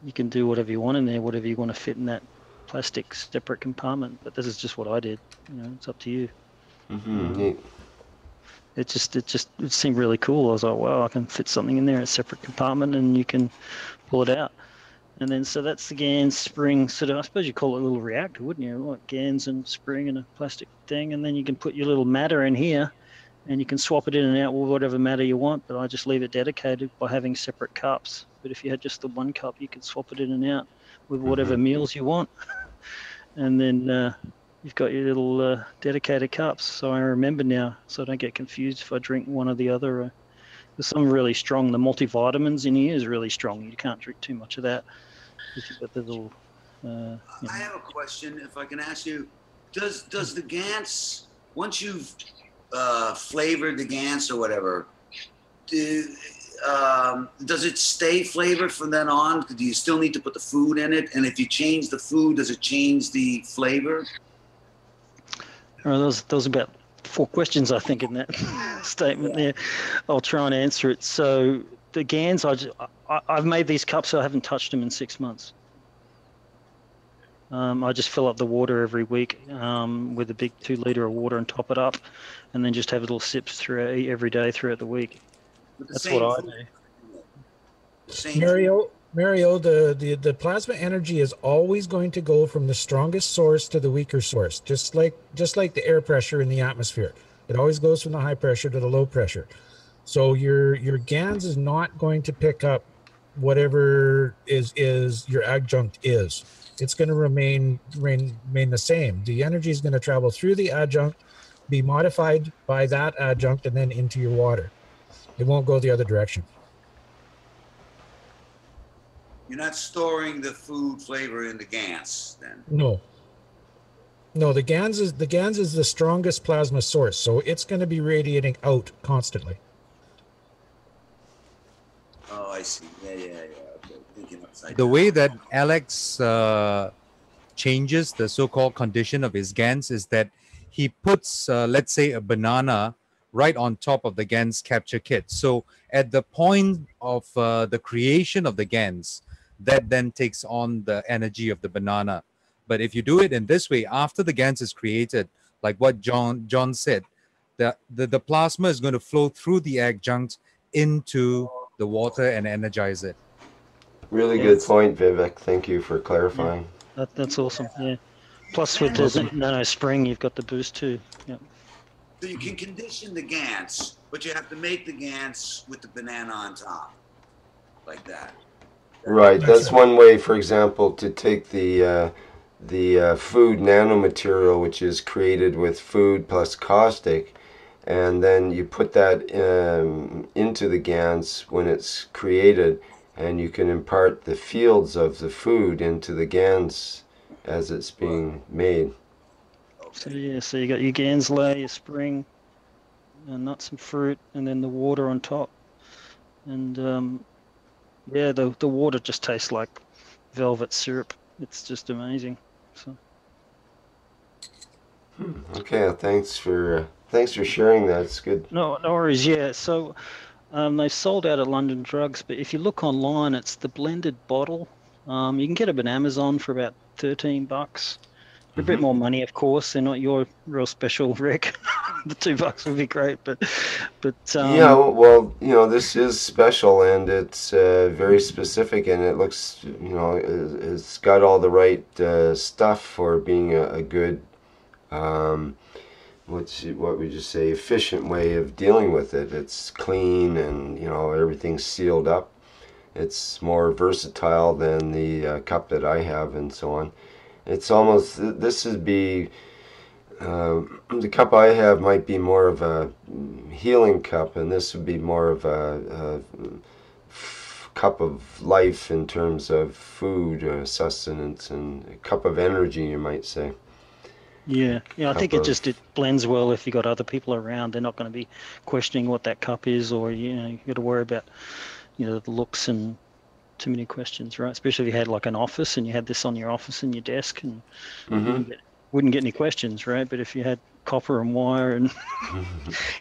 You can do whatever you want in there, whatever you want to fit in that plastic separate compartment. But this is just what I did. You know, it's up to you. Neat. It seemed really cool. I was like, wow, I can fit something in there in a separate compartment, and you can pull it out. And then so that's the GANs spring sort of. I suppose you call it a little reactor, wouldn't you? Like GANs and spring and a plastic thing, and then you can put your little matter in here, and you can swap it in and out with whatever matter you want. But I just leave it dedicated by having separate cups. But if you had just the one cup, you could swap it in and out with whatever meals you want. And then you've got your little dedicated cups. So I remember now, so I don't get confused if I drink one or the other. There's some really strong. The multivitamins in here is really strong. You can't drink too much of that. If you've got the little, I have a question, if I can ask you. Does the GANs, once you've flavored the GANs or whatever, does it stay flavored from then on? Do you still need to put the food in it? And if you change the food, does it change the flavor? Those are about 4 questions, I think, in that statement there. I'll try and answer it. So the GANs, I've made these cups, so I haven't touched them in 6 months. I just fill up the water every week with a big 2 liter of water and top it up, and then just have little sips throughout every day throughout the week. That's what I do. Mario, the plasma energy is always going to go from the strongest source to the weaker source, just like the air pressure in the atmosphere. It always goes from the high pressure to the low pressure. So your GANs is not going to pick up whatever is your adjunct is. It's going to remain the same. The energy is going to travel through the adjunct, be modified by that adjunct, and then into your water. It won't go the other direction. You're not storing the food flavor in the GANs then? No, the GANs is the strongest plasma source, so it's going to be radiating out constantly. Oh, I see. Yeah. Okay. Thinking upside The down. way that Alex changes the so-called condition of his GANs is that he puts, let's say, a banana right on top of the GANs capture kit. So at the point of the creation of the GANs, that then takes on the energy of the banana. But if you do it in this way, after the GANs is created, like what John said, the plasma is going to flow through the adjunct into the water and energize it. Really good point, Vivek. Thank you for clarifying. Yeah, that's awesome. Yeah. Plus with the nano spring, you've got the boost too. Yeah. So you can condition the GANs, but you have to make the GANs with the banana on top, like that. Right. That's one way, for example, to take the food nanomaterial, which is created with food plus caustic, and then you put that into the GANs when it's created, and you can impart the fields of the food into the GANs as it's being made. So yeah, so you got your GANs layer, your spring, nuts and fruit, and then the water on top. And yeah, the water just tastes like velvet syrup. It's just amazing. So. Okay, thanks for sharing that. It's good. No worries. Yeah, so they sold out at London Drugs, but if you look online, it's the blended bottle. You can get them at Amazon for about $13. A bit more money, of course. They're not your real special, Rick. The $2 would be great, but yeah. Well, you know, this is special, and it's very specific, and it looks, you know, it's got all the right stuff for being a good, what would you say, efficient way of dealing with it. It's clean, and you know, everything's sealed up. It's more versatile than the cup that I have, and so on. It's almost, this would be, the cup I have might be more of a healing cup, and this would be more of a cup of life in terms of food, sustenance, and a cup of energy, you might say. Yeah, I think it blends well if you got other people around. They're not going to be questioning what that cup is, or you got to worry about the looks and too many questions, right? Especially if you had like an office and you had this on your office and your desk, and wouldn't get any questions, right? But if you had copper and wire and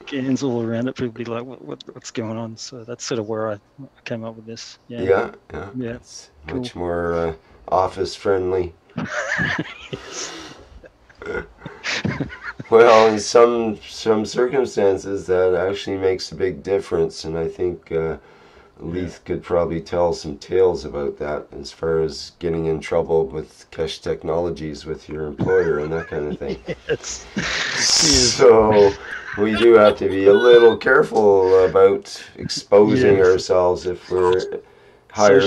GANs all around it, people would be like, what's going on? So that's sort of where I came up with this. Yeah. It's much more office friendly. Yes. Well, in some circumstances that actually makes a big difference, and I think Leith could probably tell some tales about that as far as getting in trouble with Keshe Technologies with your employer and that kind of thing. Yes. So we do have to be a little careful about exposing ourselves if we're hired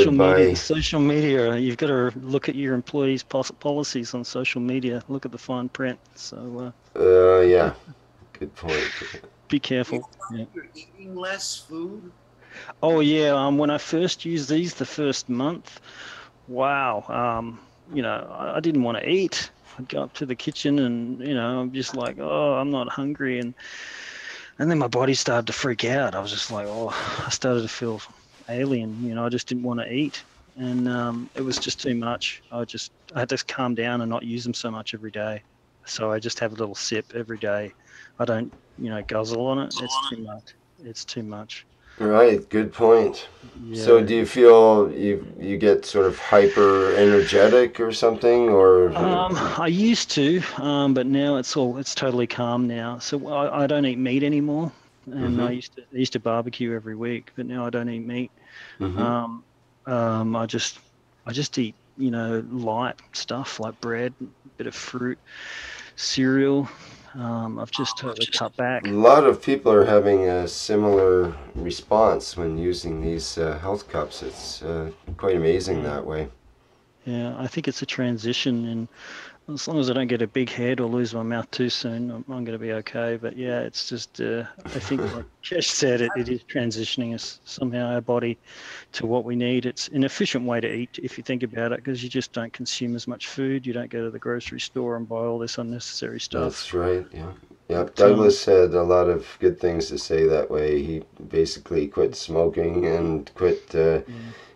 social media. You've got to look at your employees' policies on social media. Look at the fine print. So. Yeah. Good point. Be careful. You're eating less food. Oh yeah. When I first used these, the first month, wow. I didn't want to eat. I'd go up to the kitchen and I'm just like, oh, I'm not hungry, and then my body started to freak out. I was just like, I started to feel alien. I just didn't want to eat, and it was just too much. I had to calm down and not use them so much every day. So I just have a little sip every day. I don't, guzzle on it. It's too much. It's too much. Right. Good point. Yeah. So do you feel you get sort of hyper energetic or something, or? I used to, but now it's totally calm now. So I don't eat meat anymore, and I used to barbecue every week, but now I don't eat meat. I just eat light stuff like bread, a bit of fruit, cereal. I've just totally cut back. A lot of people are having a similar response when using these health cups. It's quite amazing that way. Yeah, I think it's a transition, and as long as I don't get a big head or lose my mouth too soon, I'm going to be okay. But yeah, it's just, I think like Keshe said, it is transitioning us somehow, our body, to what we need. It's an efficient way to eat if you think about it, because you just don't consume as much food. You don't go to the grocery store and buy all this unnecessary stuff. That's right, yeah. Yeah, Douglas had a lot of good things to say that way. He basically quit smoking and quit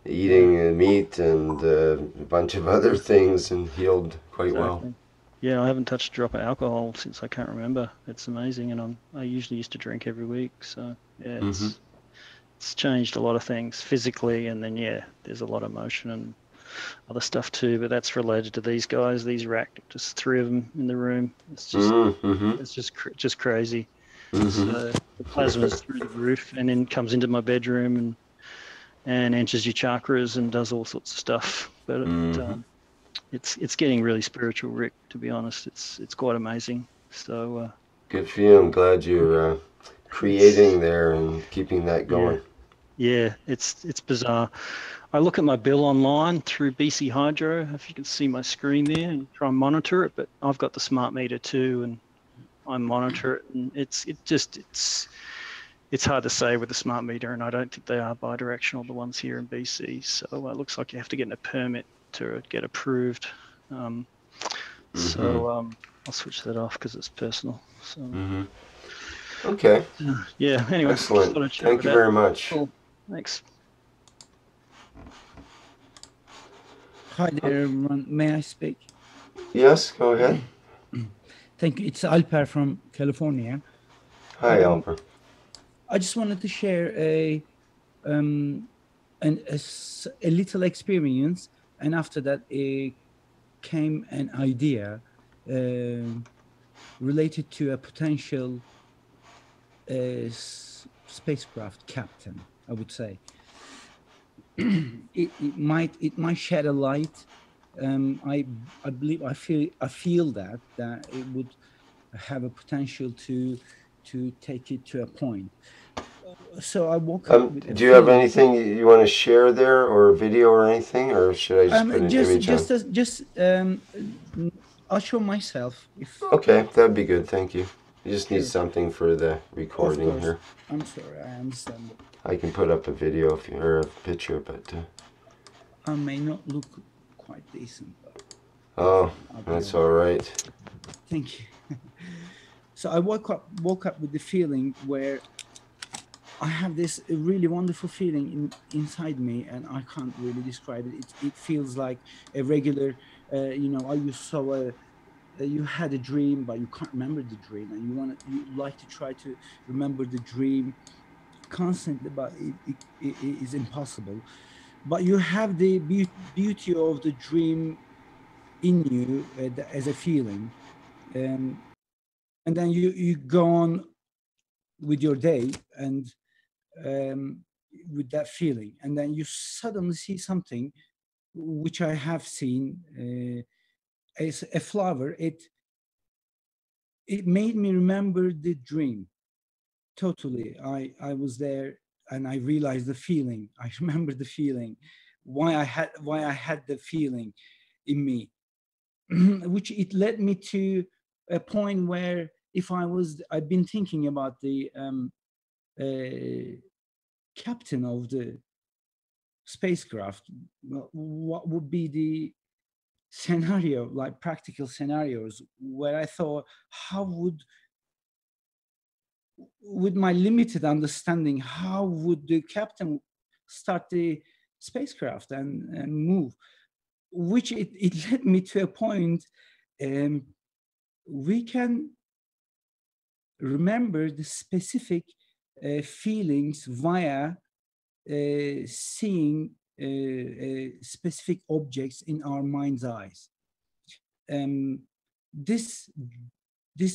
eating meat and a bunch of other things, and healed quite well. Yeah, I haven't touched a drop of alcohol since I can't remember. It's amazing, and I usually used to drink every week. So yeah, it's changed a lot of things physically, and then there's a lot of emotion and other stuff too. But that's related to these guys, these Reactor, just 3 of them in the room. It's just it's just crazy. So the plasma's through the roof, and then comes into my bedroom and enters your chakras and does all sorts of stuff. But it's getting really spiritual, Rick, to be honest. It's quite amazing. So good for you. I'm glad you're creating there and keeping that going. Yeah, it's bizarre. I look at my bill online through BC Hydro, if you can see my screen there, and try and monitor it, but I've got the smart meter too, and I monitor it, and it's hard to say with the smart meter, and I don't think they are bidirectional, the ones here in BC. So it looks like you have to get a permit to get approved. So I'll switch that off because it's personal. So Okay. Yeah. Anyway, Excellent. Thank you very much. Cool. Thanks. Hi there, everyone. May I speak? Yes, go ahead. Thank you. It's Alper from California. Hi, Alper. I just wanted to share a little experience, and after that, came an idea related to a potential spacecraft captain, I would say. it might shed a light. I believe I feel that it would have a potential to take it to a point. So I woke up with do you have anything you want to share there, or a video or anything, or should I just put an image on? I'll show myself. Okay, that'd be good. Thank you. You just need something for the recording here. I'm sorry, I understand. I can put up a video or a picture, but I may not look quite decent. But oh, that's all right. Thank you. So I woke up with the feeling where I have this really wonderful feeling inside me, and I can't really describe it. It feels like a regular, you had a dream, but you can't remember the dream, and you like to try to remember the dream constantly, but it is impossible. But you have the beauty of the dream in you as a feeling, and then you go on with your day and with that feeling, and then you suddenly see something which I have seen as a flower. It made me remember the dream totally. I was there and I realized the feeling. I remember the feeling, why I had the feeling in me, which it led me to a point where I've been thinking about the captain of the spacecraft. What would be the scenario, like practical scenarios, where I thought, how would, with my limited understanding, how would the captain start the spacecraft and move? Which it led me to a point, we can remember the specific feelings via seeing specific objects in our mind's eyes. This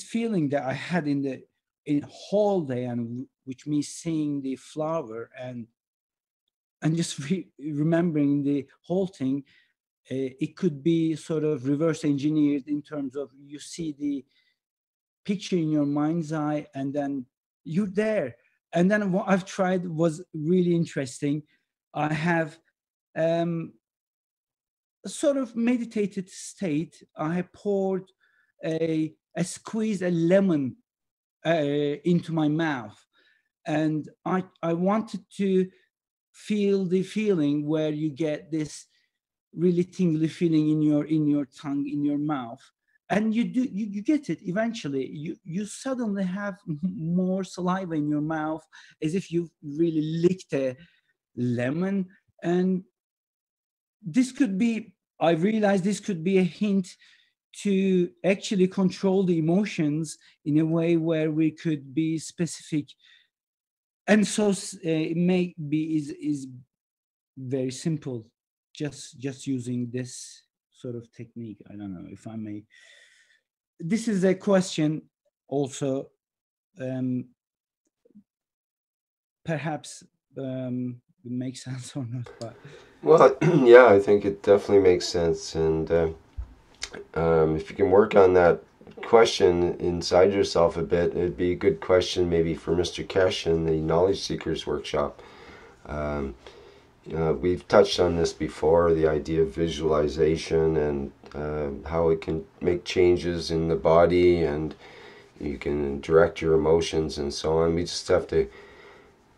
feeling that I had in whole day, and which means seeing the flower and just remembering the whole thing, it could be sort of reverse engineered in terms of you see the picture in your mind's eye, and then you're there. And then what I've tried was really interesting. I have a sort of meditated state. I poured I squeezed a lemon into my mouth, and I wanted to feel the feeling where you get this really tingly feeling in your tongue, in your mouth, and you get it eventually. You suddenly have more saliva in your mouth, as if you really licked a lemon. And this could be, I realized this could be a hint to actually control the emotions in a way where we could be specific. And so it may be is very simple, just using this sort of technique. I don't know if I may. This is a question also, perhaps it makes sense or not, but. Well, yeah, I think it definitely makes sense. And if you can work on that question inside yourself a bit, it'd be a good question maybe for Mr. Keshe in the Knowledge Seekers Workshop. We've touched on this before, the idea of visualization and how it can make changes in the body, and you can direct your emotions and so on. We just have to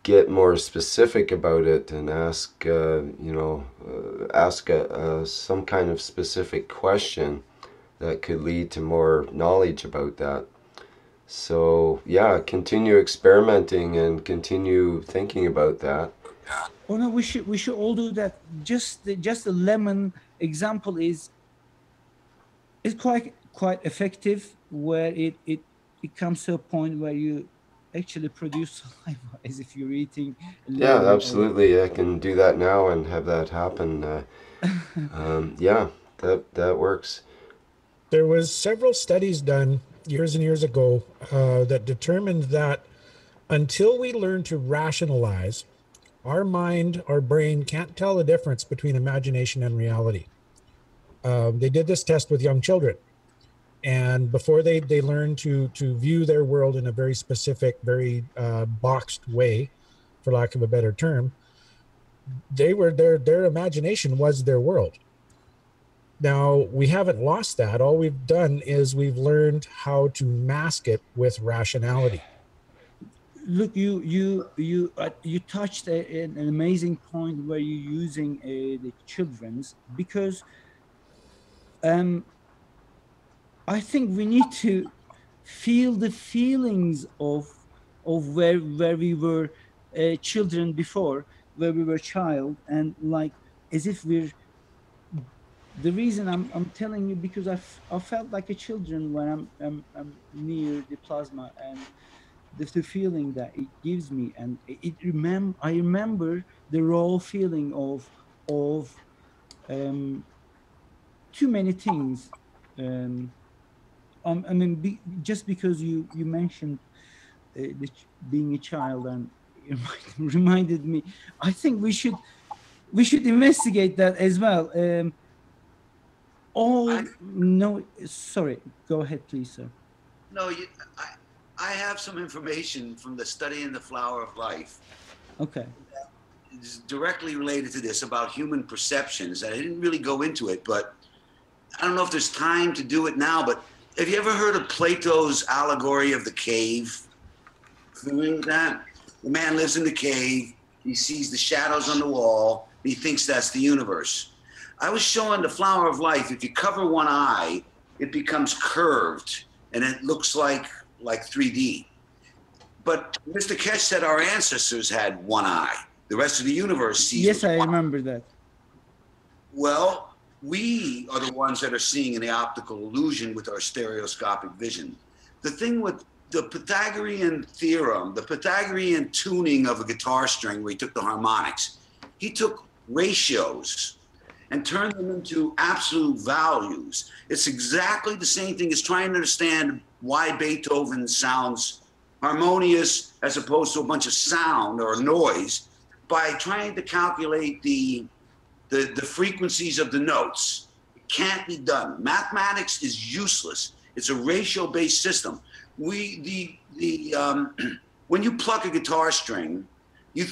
get more specific about it and ask, some kind of specific question that could lead to more knowledge about that. So yeah, continue experimenting and continue thinking about that. Oh no, we should all do that. Just the lemon example is quite effective, where it comes to a point where you actually produce saliva as if you're eating Yeah, lemon. absolutely. I can do that now and have that happen. Yeah, that works. There was several studies done years and years ago that determined that until we learn to rationalize, our mind, our brain can't tell the difference between imagination and reality. They did this test with young children. And before they learn to view their world in a very specific, very boxed way, for lack of a better term, their imagination was their world. Now, we haven't lost that. All we've done is we've learned how to mask it with rationality. Look, you touched an amazing point where you're using the children's, because I think we need to feel the feelings of where we were children before, where we were child, and like as if we're. The reason I'm telling you, because I felt like a children when I'm near the plasma, and the feeling that it gives me, and I remember the raw feeling of too many things. I mean, just because you mentioned being a child, and it reminded me, I think we should investigate that as well. No, sorry, go ahead, please, sir. No, I have some information from the study in the Flower of Life. Okay. It's directly related to this, about human perceptions. I didn't really go into it, but I don't know if there's time to do it now, but have you ever heard of Plato's allegory of the cave? Familiar with that? The man lives in the cave, he sees the shadows on the wall, he thinks that's the universe. I was showing the Flower of Life, if you cover one eye, it becomes curved and it looks like 3D. But Mr. Keshe said our ancestors had one eye. The rest of the universe sees. Yes, I remember that. Well, we are the ones that are seeing in the optical illusion with our stereoscopic vision. The thing with the Pythagorean theorem, the Pythagorean tuning of a guitar string, where he took the harmonics, he took ratios and turned them into absolute values. It's exactly the same thing as trying to understand why Beethoven sounds harmonious as opposed to a bunch of sound or noise, by trying to calculate the frequencies of the notes. It can't be done. Mathematics is useless. It's a ratio-based system. When you pluck a guitar string,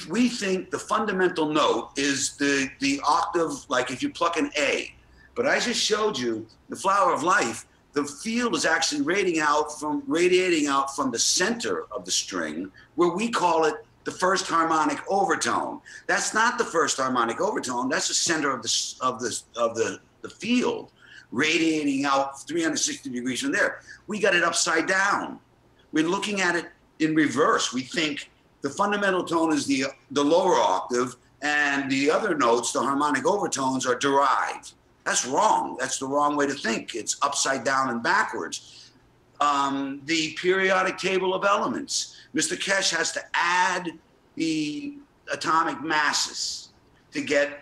we think the fundamental note is the octave, like if you pluck an A. But I just showed you the Flower of Life. The field is actually radiating out from the center of the string, where we call it the first harmonic overtone. That's not the first harmonic overtone. That's the center of the field, radiating out 360 degrees from there. We got it upside down. We're looking at it in reverse. We think the fundamental tone is the lower octave, and the other notes, the harmonic overtones, are derived. That's wrong. That's the wrong way to think. It's upside down and backwards. The periodic table of elements. Mr. Keshe has to add the atomic masses to get,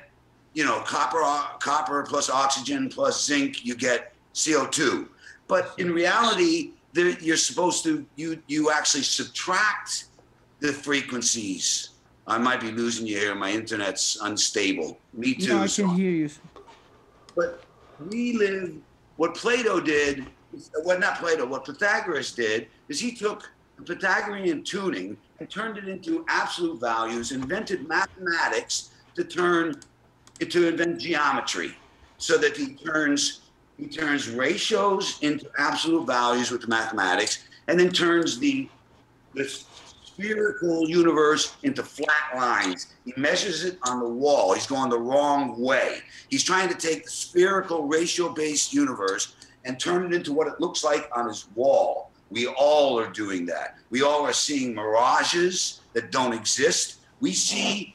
copper plus oxygen plus zinc, you get CO2. But in reality, you're supposed to, you actually subtract the frequencies. I might be losing you here. My internet's unstable. Me too. No, I can hear you. But we live, what Plato did, what Pythagoras did, is he took the Pythagorean tuning and turned it into absolute values, invented mathematics to invent geometry, so that he turns ratios into absolute values with mathematics, and then turns the spherical universe into flat lines. He measures it on the wall. He's going the wrong way. He's trying to take the spherical ratio-based universe and turn it into what it looks like on his wall. We all are doing that. We all are seeing mirages that don't exist. We see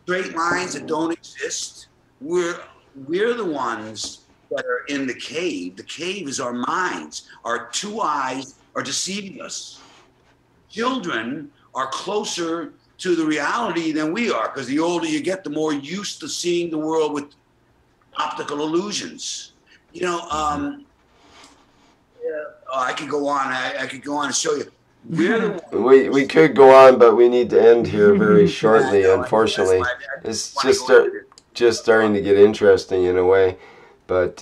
straight lines that don't exist. We're the ones that are in the cave. The cave is our minds. Our two eyes are deceiving us. Children are closer to the reality than we are, because the older you get, the more used to seeing the world with optical illusions. You know, I could go on. I could go on and show you. We could go on, but we need to end here very shortly. Unfortunately, it's just starting to get interesting in a way. But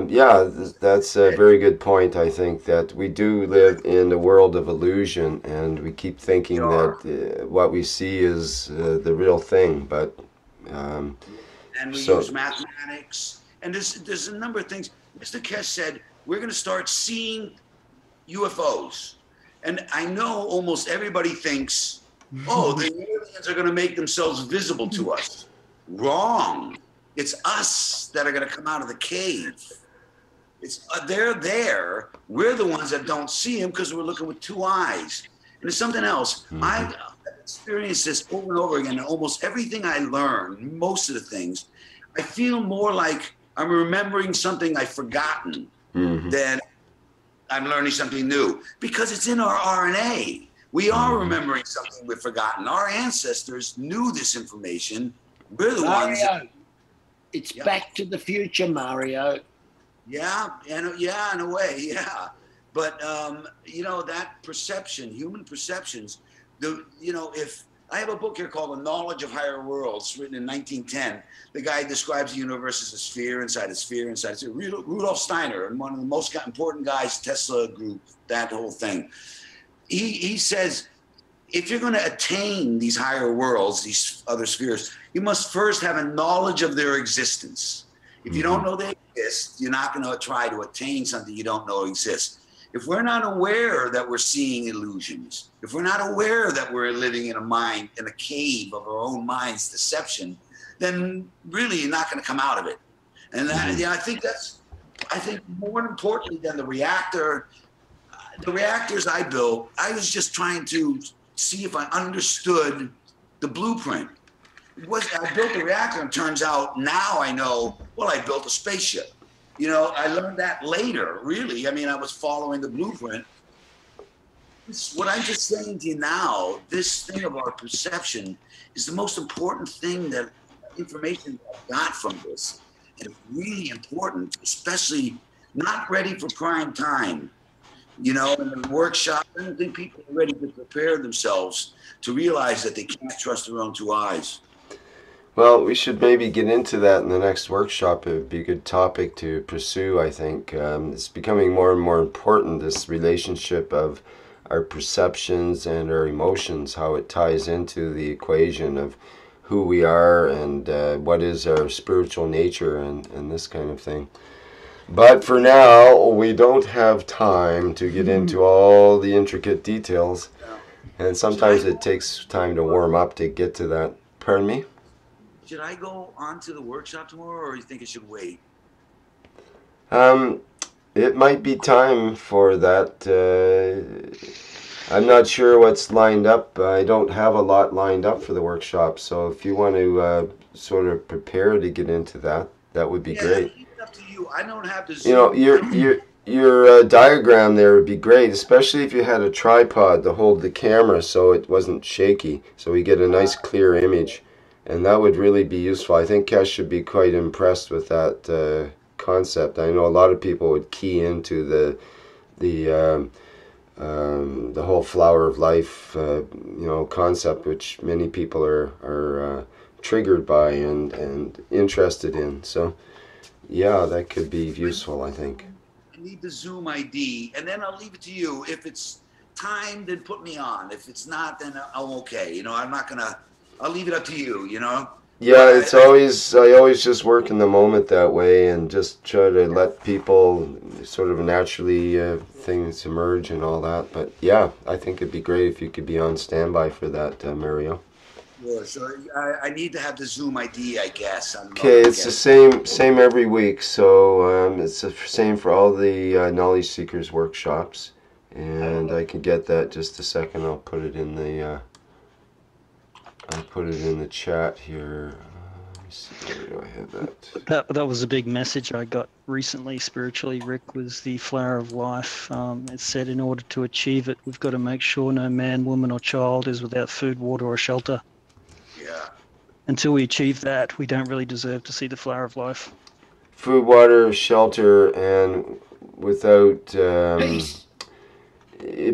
yeah, that's a very good point. I think that we do live in a world of illusion, and we keep thinking that what we see is the real thing. But and we use mathematics, and there's a number of things. Mr. Keshe said we're going to start seeing UFOs, and I know almost everybody thinks, oh, the aliens are going to make themselves visible to us. Wrong. It's us that are going to come out of the cave. It's they're there. We're the ones that don't see them because we're looking with two eyes. And there's something else. I've experienced this over and over again. Almost everything I learn, most of the things, I feel more like I'm remembering something I've forgotten than I'm learning something new, because it's in our RNA. We are remembering something we've forgotten. Our ancestors knew this information. We're the ones. It's Back to the Future, Mario. Yeah, in a way, yeah. But you know, that perception, human perceptions. If I have a book here called The Knowledge of Higher Worlds, written in 1910. The guy describes the universe as a sphere inside a sphere inside a sphere. Rudolf Steiner, and one of the most important guys, Tesla group, that whole thing. He says, if you're going to attain these higher worlds, these other spheres, you must first have a knowledge of their existence. If you don't know they exist, you're not going to try to attain something you don't know exists. If we're not aware that we're seeing illusions, if we're not aware that we're living in a cave of our own mind's deception, then really you're not going to come out of it. And that, I think more importantly than the reactor, the reactors I built, I was just trying to see if I understood the blueprint. I built the reactor, and turns out now I know, well, I built a spaceship. You know, I learned that later, really. I mean, I was following the blueprint. What I'm just saying to you now, this thing of our perception is the most important thing, that information I got from this. And it's really important, especially not ready for prime time. You know, in the workshop, I don't think people are ready to prepare themselves to realize that they can't trust their own two eyes. Well, we should maybe get into that in the next workshop. It would be a good topic to pursue, I think. It's becoming more and more important, this relationship of our perceptions and our emotions, how it ties into the equation of who we are and what is our spiritual nature and this kind of thing. But for now, we don't have time to get into all the intricate details. And sometimes it takes time to warm up to get to that. Pardon me? Should I go on to the workshop tomorrow, or do you think I should wait? It might be time for that. I'm not sure what's lined up. I don't have a lot lined up for the workshop. So if you want to sort of prepare to get into that, that would be great. It's up to you. I don't have to. You know, your diagram there would be great, especially if you had a tripod to hold the camera so it wasn't shaky, so we get a nice clear image. And that would really be useful. I think Keshe should be quite impressed with that concept. I know a lot of people would key into the whole flower of life, concept, which many people are triggered by and interested in. So, yeah, that could be useful, I think. I need the Zoom ID, and then I'll leave it to you. If it's time, then put me on. If it's not, then I'm okay. You know, I'm not gonna. I'll leave it up to you, you know. Yeah, it's always, I always just work in the moment that way and just try to let people sort of naturally things emerge and all that. But yeah, I think it'd be great if you could be on standby for that, Mario. Yeah, so I need to have the Zoom ID, I guess. Okay, it's the same every week. So it's the same for all the Knowledge Seekers workshops. And I can get that just a second. I'll put it in the chat here. Let me see, where do I have that? That was a big message I got recently spiritually, Rick, was the flower of life. It said in order to achieve it, we've got to make sure no man, woman or child is without food, water or shelter. Yeah. Until we achieve that, we don't really deserve to see the flower of life. Food, water, shelter, and without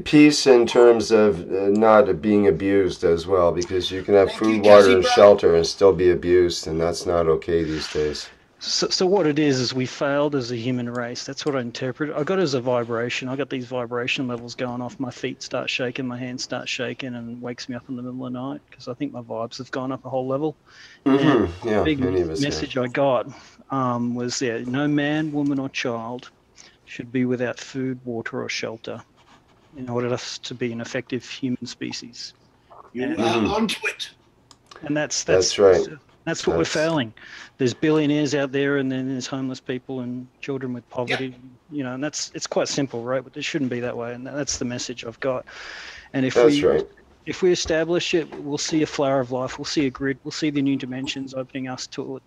peace in terms of not being abused as well, because you can have food, water, and shelter and still be abused, and that's not okay these days. So what it is we failed as a human race. That's what I interpret. I got it as a vibration. I got these vibration levels going off. My feet start shaking, my hands start shaking, and wakes me up in the middle of the night because I think my vibes have gone up a whole level. Mm-hmm. Yeah, the big many of us message have. I got was no man, woman, or child should be without food, water, or shelter in order for us to be an effective human species. You are onto it. And that's right. That's what we're failing. There's billionaires out there, and then there's homeless people and children with poverty. Yep. You know, and it's quite simple, right? But it shouldn't be that way, and that's the message I've got. And if we establish it, we'll see a flower of life. We'll see a grid. We'll see the new dimensions opening us to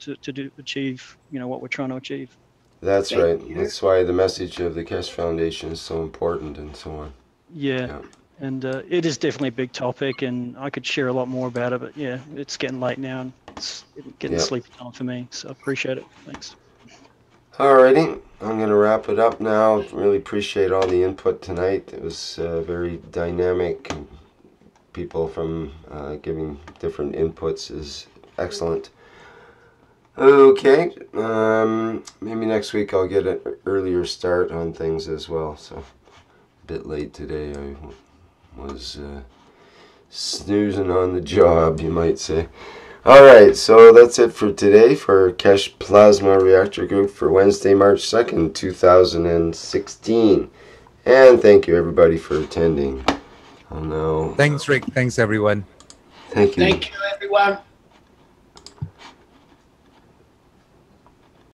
achieve, what we're trying to achieve. That's right. That's why the message of the Keshe Foundation is so important, and so on. Yeah. And it is definitely a big topic, and I could share a lot more about it, but yeah, it's getting late now, and it's getting sleepy time for me, so I appreciate it. Thanks. Alrighty, I'm going to wrap it up now. Really appreciate all the input tonight. It was very dynamic. People from giving different inputs is excellent. Okay, maybe next week I'll get an earlier start on things as well, so a bit late today. I was snoozing on the job, you might say. Alright, so that's it for today for Keshe Plasma Reactor Group for Wednesday, March 2nd, 2016. And thank you everybody for attending. Oh no. Thanks, Rick. Thanks, everyone. Thank you. Thank you, everyone.